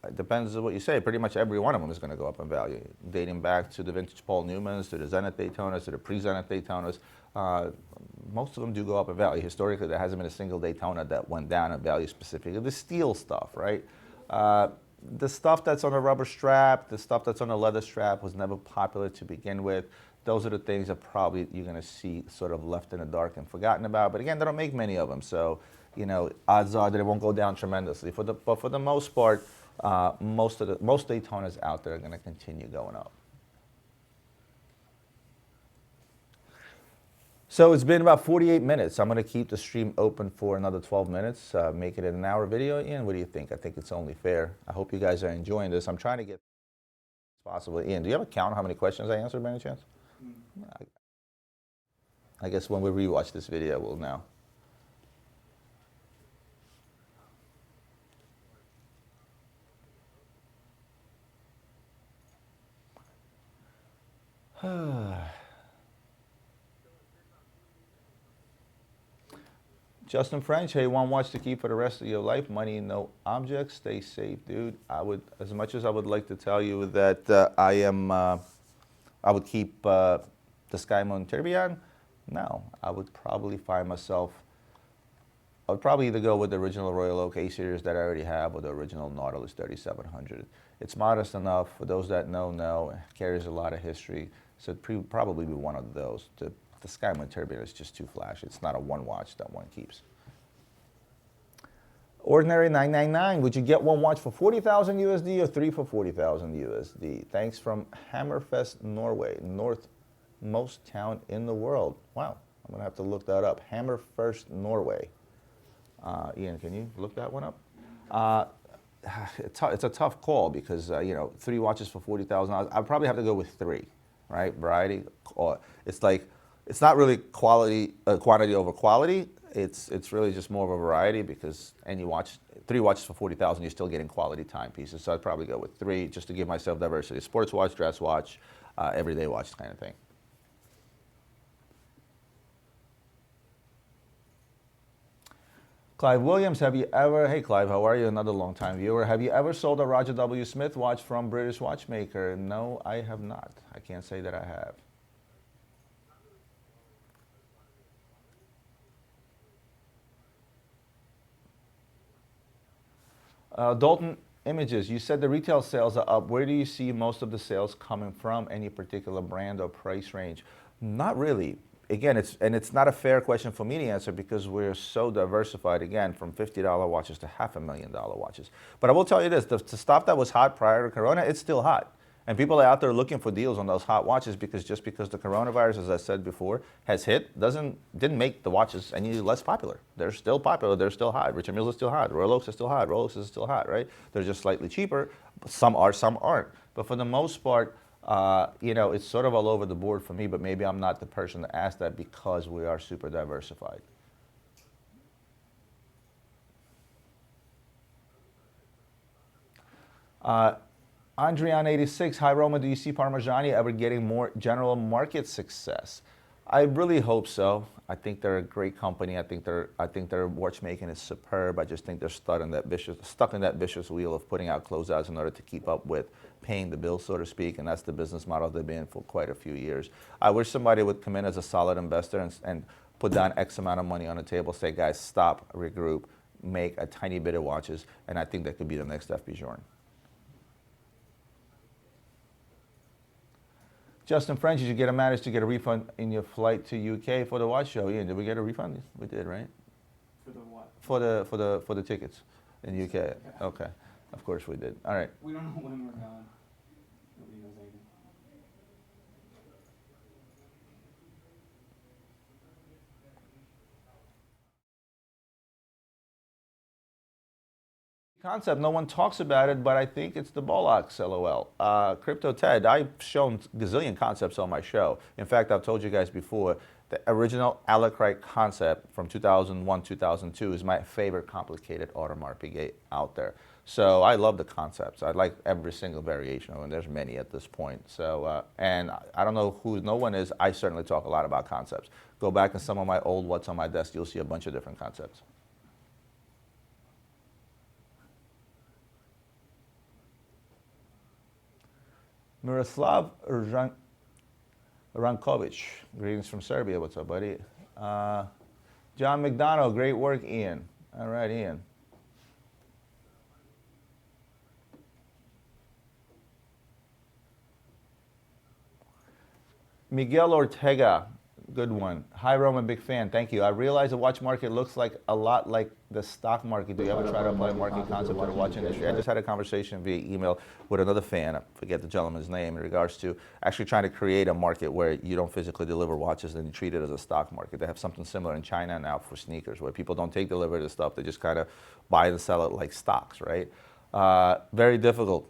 It depends on what you say. Pretty much every one of them is going to go up in value, dating back to the vintage Paul Newmans, to the Zenith Daytonas, to the pre-Zenith Daytonas. Most of them do go up in value. Historically, there hasn't been a single Daytona that went down in value specifically. The steel stuff, right? The stuff that's on a rubber strap, the stuff that's on a leather strap was never popular to begin with. Those are the things that probably you're going to see sort of left in the dark and forgotten about. But again, they don't make many of them, so you know, odds are that it won't go down tremendously. But for the most part, most Daytonas out there are going to continue going up. So it's been about 48 minutes. I'm going to keep the stream open for another 12 minutes, make it an hour video. Ian, what do you think? I think it's only fair. I hope you guys are enjoying this. I'm trying to get as possible. Ian, do you have a count how many questions I answered by any chance? I guess when we rewatch this video, we'll know. Justin French, hey, one watch to keep for the rest of your life. Money, no objects. Stay safe, dude. I would, as much as I would like to tell you that I would keep the Sky Moon Tourbillon. No, I would probably find myself. I would probably either go with the original Royal Oak A series that I already have, or the original Nautilus 3700. It's modest enough. For those that know, it carries a lot of history. So it'd probably be one of those. The Sky Moon Tourbillon is just too flashy. It's not a one watch that one keeps. Ordinary 999. Would you get one watch for 40,000 USD or three for 40,000 USD? Thanks from Hammerfest, Norway, northmost town in the world. Wow, I'm gonna have to look that up. Hammerfest, Norway. Ian, can you look that one up? It's a tough call because you know, three watches for $40,000. I'd probably have to go with three, right? Variety. It's not really quantity over quality. It's really just more of a variety because three watches for 40,000, you're still getting quality timepieces. So I'd probably go with three just to give myself diversity. Sports watch, dress watch, everyday watch kind of thing. Clive Williams, hey Clive, how are you? Another long-time viewer. Have you ever sold a Roger W. Smith watch from British watchmaker? No, I have not. I can't say that I have. Dalton Images, you said the retail sales are up. Where do you see most of the sales coming from? Any particular brand or price range? Not really. Again, it's not a fair question for me to answer because we're so diversified, again, from $50 watches to $500,000 watches. But I will tell you this, the stuff that was hot prior to Corona, it's still hot. And people are out there looking for deals on those hot watches because just because the coronavirus, as I said before, has hit, didn't make the watches any less popular. They're still popular, they're still hot. Richard Milles is still hot, Royal Oaks is still hot, Rolex is still hot, right? They're just slightly cheaper. Some are, some aren't. But for the most part, you know, it's sort of all over the board for me, but maybe I'm not the person to ask that because we are super diversified. Andrian86, hi Roma, do you see Parmigiani ever getting more general market success? I really hope so. I think they're a great company. I think their watchmaking is superb. I just think they're stuck in that vicious wheel of putting out closeouts in order to keep up with paying the bill, so to speak, and that's the business model they've been in for quite a few years. I wish somebody would come in as a solid investor and put down X amount of money on the table, say, guys, stop, regroup, make a tiny bit of watches, and I think that could be the next FB Journe. Justin French, did you manage to get a refund in your flight to UK for the watch show? Ian, did we get a refund? We did, right? For the what? For the tickets in UK. Yeah. Okay, of course we did. All right. We don't know when we're going. Nobody knows anything. Concept, no one talks about it, but I think it's the Bollocks, LOL. Crypto Ted, I've shown gazillion concepts on my show. In fact, I've told you guys before, the original Alacrite concept from 2001, 2002 is my favorite complicated Audemars Piguet out there. So I love the concepts. I like every single variation of them. There's many at this point. So, and I don't know who no one is. I certainly talk a lot about concepts. Go back in some of my old What's on My Desk, you'll see a bunch of different concepts. Miroslav Rankovic, greetings from Serbia. What's up, buddy? John McDonald, great work, Ian. All right, Ian. Miguel Ortega, good one. Hi, Roman, big fan. Thank you. I realize the watch market looks like a lot like the stock market. Do you ever try to apply a market concept to the watch industry? I just had a conversation via email with another fan, I forget the gentleman's name, in regards to actually trying to create a market where you don't physically deliver watches and you treat it as a stock market. They have something similar in China now for sneakers, where people don't take delivery of the stuff, they just kind of buy and sell it like stocks, right? Very difficult.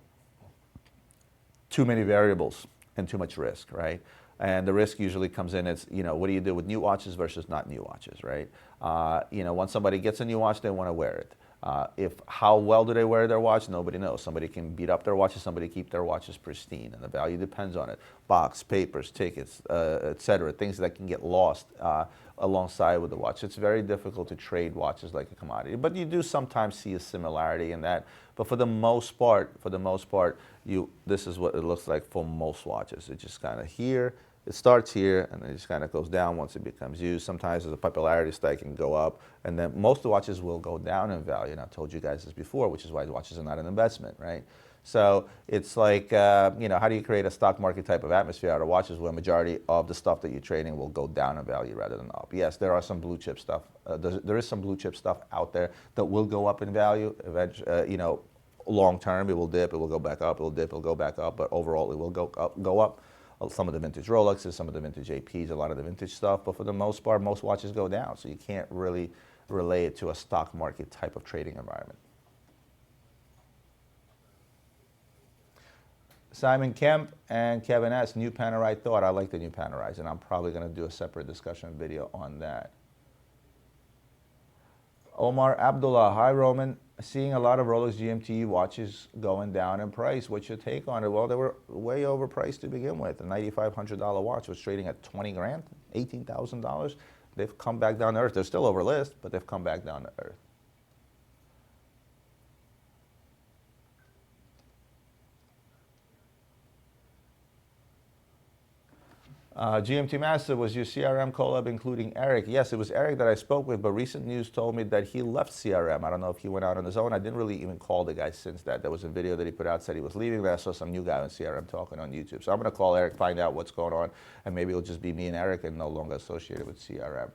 Too many variables and too much risk, right? And the risk usually comes in as, you know, what do you do with new watches versus not new watches, right? You know, once somebody gets a new watch, they want to wear it. How well do they wear their watch? Nobody knows. Somebody can beat up their watches, somebody keep their watches pristine, and the value depends on it. Box, papers, tickets, etc. Things that can get lost alongside with the watch. It's very difficult to trade watches like a commodity, but you do sometimes see a similarity in that. But for the most part, this is what it looks like for most watches. It just kind of here, it starts here, and then it just kind of goes down once it becomes used. Sometimes there's a popularity spike and go up, and then most of the watches will go down in value. And I've told you guys this before, which is why watches are not an investment, right? So it's like, how do you create a stock market type of atmosphere out of watches where a majority of the stuff that you're trading will go down in value rather than up? Yes, there are some blue chip stuff. There is some blue chip stuff out there that will go up in value. Eventually, long term, it will dip, it will go back up, it will dip, it will go back up, but overall, it will go up. Some of the vintage Rolexes, some of the vintage APs, a lot of the vintage stuff, but for the most part, most watches go down, so you can't really relate it to a stock market type of trading environment. Simon Kemp and Kevin S. New Panerai thought. I like the new Panerais, and I'm probably going to do a separate discussion video on that. Omar Abdullah, hi Roman. Seeing a lot of Rolex GMT watches going down in price. What's your take on it? Well, they were way overpriced to begin with. A $9,500 watch was trading at 20 grand, $18,000. They've come back down to earth. They're still over list, but they've come back down to earth. GMT Master, was your CRM collab including Eric? Yes, it was Eric that I spoke with, but recent news told me that he left CRM. I don't know if he went out on his own. I didn't really even call the guy since that. There was a video that he put out, said he was leaving. Then I saw some new guy on CRM talking on YouTube. So I'm going to call Eric, find out what's going on, and maybe it'll just be me and Eric and no longer associated with CRM.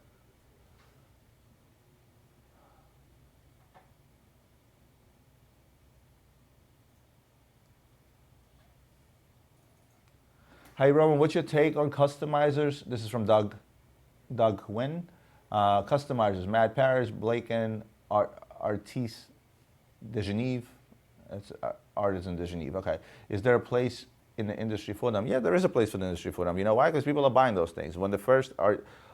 Hey Roman, what's your take on customizers? This is from Doug Wynn. Customizers, Mad Paris, Blaken, Artiste de Genève. It's Artisan de Genève, okay. Is there a place in the industry for them? Yeah, there is a place for the industry for them. You know why? Because people are buying those things. When the first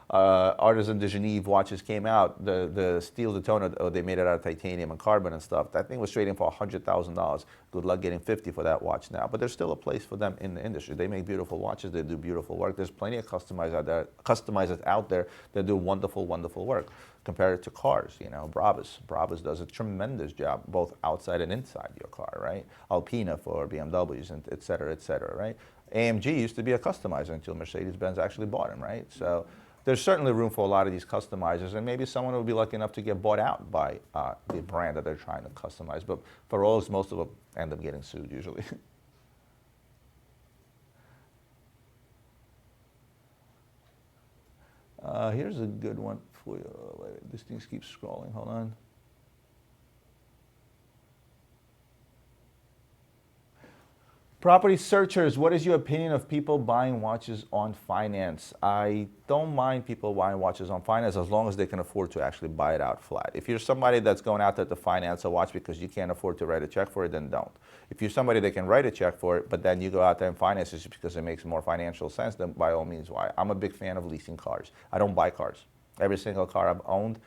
Artisan de Genève watches came out, the steel Daytona, they made it out of titanium and carbon and stuff. That thing was trading for $100,000. Good luck getting 50 for that watch now. But there's still a place for them in the industry. They make beautiful watches. They do beautiful work. There's plenty of customizers out there that do wonderful, wonderful work. Compare it to cars, Brabus. Brabus does a tremendous job, both outside and inside your car, right? Alpina for BMWs, and et cetera, right? AMG used to be a customizer until Mercedes-Benz actually bought him, right? So there's certainly room for a lot of these customizers, and maybe someone will be lucky enough to get bought out by the brand that they're trying to customize. But for Rolex, most of them end up getting sued usually. Here's a good one for you. Wait, this thing keeps scrolling. Hold on. Property searchers, what is your opinion of people buying watches on finance? I don't mind people buying watches on finance as long as they can afford to actually buy it out flat. If you're somebody that's going out there to finance a watch because you can't afford to write a check for it, then don't. If you're somebody that can write a check for it, but then you go out there and finance it just because it makes more financial sense, then by all means, why? I'm a big fan of leasing cars. I don't buy cars. Every single car I've owned,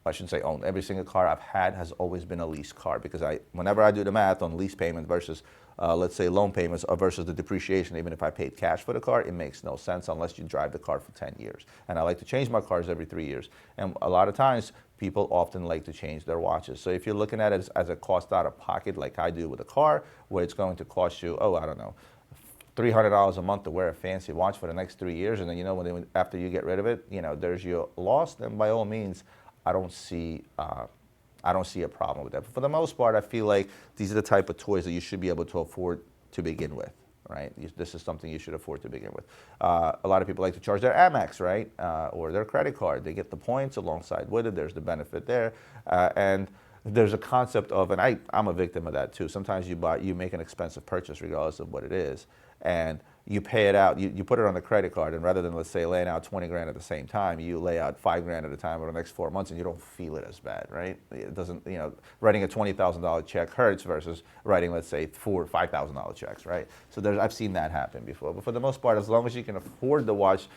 I shouldn't say owned, every single car I've had has always been a lease car because whenever I do the math on lease payment versus, let's say, loan payments versus the depreciation, even if I paid cash for the car, it makes no sense unless you drive the car for 10 years. And I like to change my cars every 3 years. And a lot of times, people often like to change their watches. So if you're looking at it as a cost out of pocket like I do with a car, where it's going to cost you, I don't know, $300 a month to wear a fancy watch for the next 3 years, and then after you get rid of it, there's your loss, then by all means, I don't see a problem with that. But for the most part, I feel like these are the type of toys that you should be able to afford to begin with, right? This is something you should afford to begin with. A lot of people like to charge their Amex, right? Or their credit card. They get the points alongside with it. There's the benefit there. And there's a concept of, and I'm a victim of that too. Sometimes you make an expensive purchase regardless of what it is, and you pay it out, you put it on the credit card, and rather than, let's say, laying out 20 grand at the same time, you lay out 5 grand at a time over the next 4 months, and you don't feel it as bad, right? It doesn't, writing a $20,000 check hurts versus writing, let's say, $4,000 or $5,000 checks, right? So I've seen that happen before. But for the most part, as long as you can afford the watch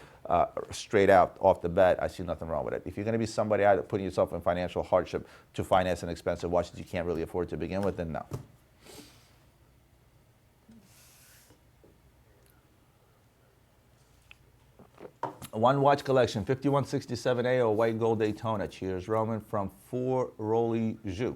straight out off the bat, I see nothing wrong with it. If you're going to be somebody out putting yourself in financial hardship to finance an expensive watch that you can't really afford to begin with, then no. One watch collection, 5167A or white gold Daytona. Cheers, Roman, from Four Rolly Jus.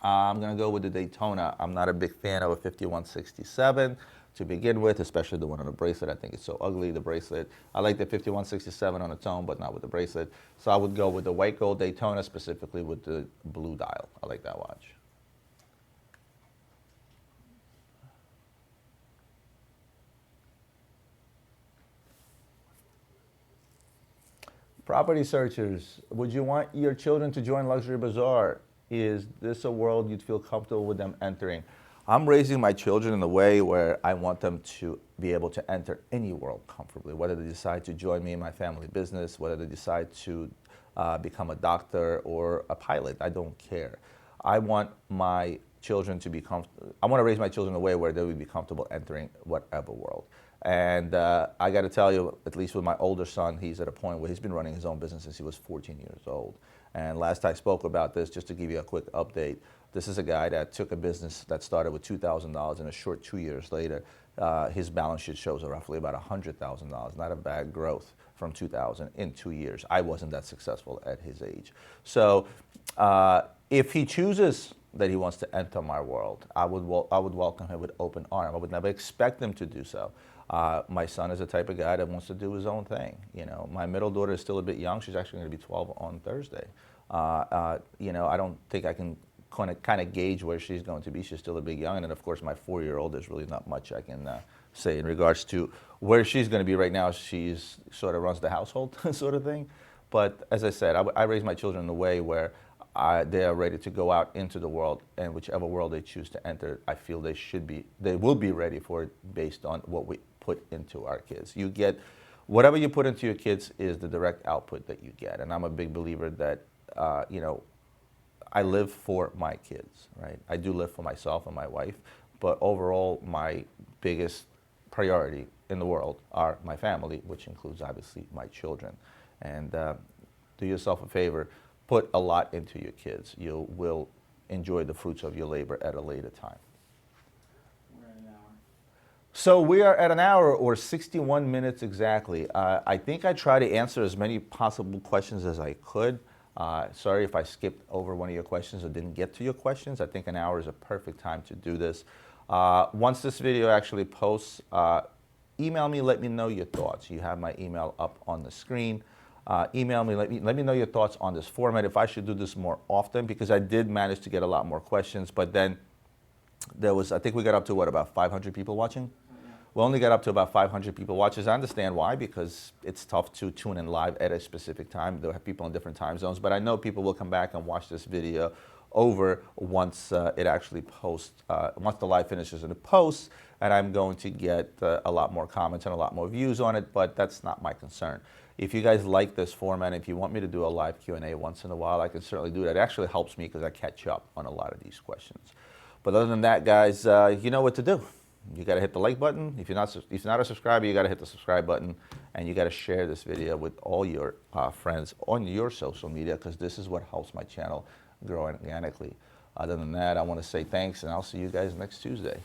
I'm going to go with the Daytona. I'm not a big fan of a 5167 to begin with, especially the one on the bracelet. I think it's so ugly, the bracelet. I like the 5167 on its own, but not with the bracelet. So I would go with the white gold Daytona, specifically with the blue dial. I like that watch. Property searchers, would you want your children to join Luxury Bazaar? Is this a world you'd feel comfortable with them entering? I'm raising my children in a way where I want them to be able to enter any world comfortably, whether they decide to join me in my family business, whether they decide to become a doctor or a pilot. I don't care. I want my children to be comfortable. I want to raise my children in a way where they would be comfortable entering whatever world. And I got to tell you, at least with my older son, he's at a point where he's been running his own business since he was 14 years old. And last I spoke about this, just to give you a quick update, this is a guy that took a business that started with $2,000, and a short 2 years later, his balance sheet shows roughly about $100,000. Not a bad growth from 2,000 in 2 years. I wasn't that successful at his age. So if he chooses that he wants to enter my world, I would welcome him with open arms. I would never expect him to do so. My son is the type of guy that wants to do his own thing. You know, my middle daughter is still a bit young. She's actually going to be 12 on Thursday. You know, I don't think I can kind of gauge where she's going to be. She's still a bit young. And then, of course, my 4-year-old, there's really not much I can say in regards to where she's going to be right now. She's sort of runs the household sort of thing. But as I said, I raise my children in a way where they are ready to go out into the world, and whichever world they choose to enter, I feel they will be ready for it based on what we put into our kids. You get, whatever you put into your kids is the direct output that you get. And I'm a big believer that, you know, I live for my kids, right? I do live for myself and my wife, but overall, my biggest priority in the world are my family, which includes obviously my children. And do yourself a favor, put a lot into your kids. You will enjoy the fruits of your labor at a later time. We're at an hour. So we are at an hour or 61 minutes exactly. I think I tried to answer as many possible questions as I could. Sorry if I skipped over one of your questions or didn't get to your questions. I think an hour is a perfect time to do this. Once this video actually posts, email me, let me know your thoughts. You have my email up on the screen. Email me, let me know your thoughts on this format, if I should do this more often, because I did manage to get a lot more questions, but then there was, I think we got up to what, about 500 people watching? Yeah. We only got up to about 500 people watching. I understand why, because it's tough to tune in live at a specific time. There are people in different time zones, but I know people will come back and watch this video over once it actually posts, once the live finishes and it posts, and I'm going to get a lot more comments and a lot more views on it, but that's not my concern. If you guys like this format, if you want me to do a live Q&A once in a while, I can certainly do that. It actually helps me because I catch up on a lot of these questions. But other than that, guys, you know what to do. You got to hit the like button. If you're not a subscriber, you got to hit the subscribe button, and you got to share this video with all your friends on your social media, because this is what helps my channel grow organically. Other than that, I want to say thanks, and I'll see you guys next Tuesday.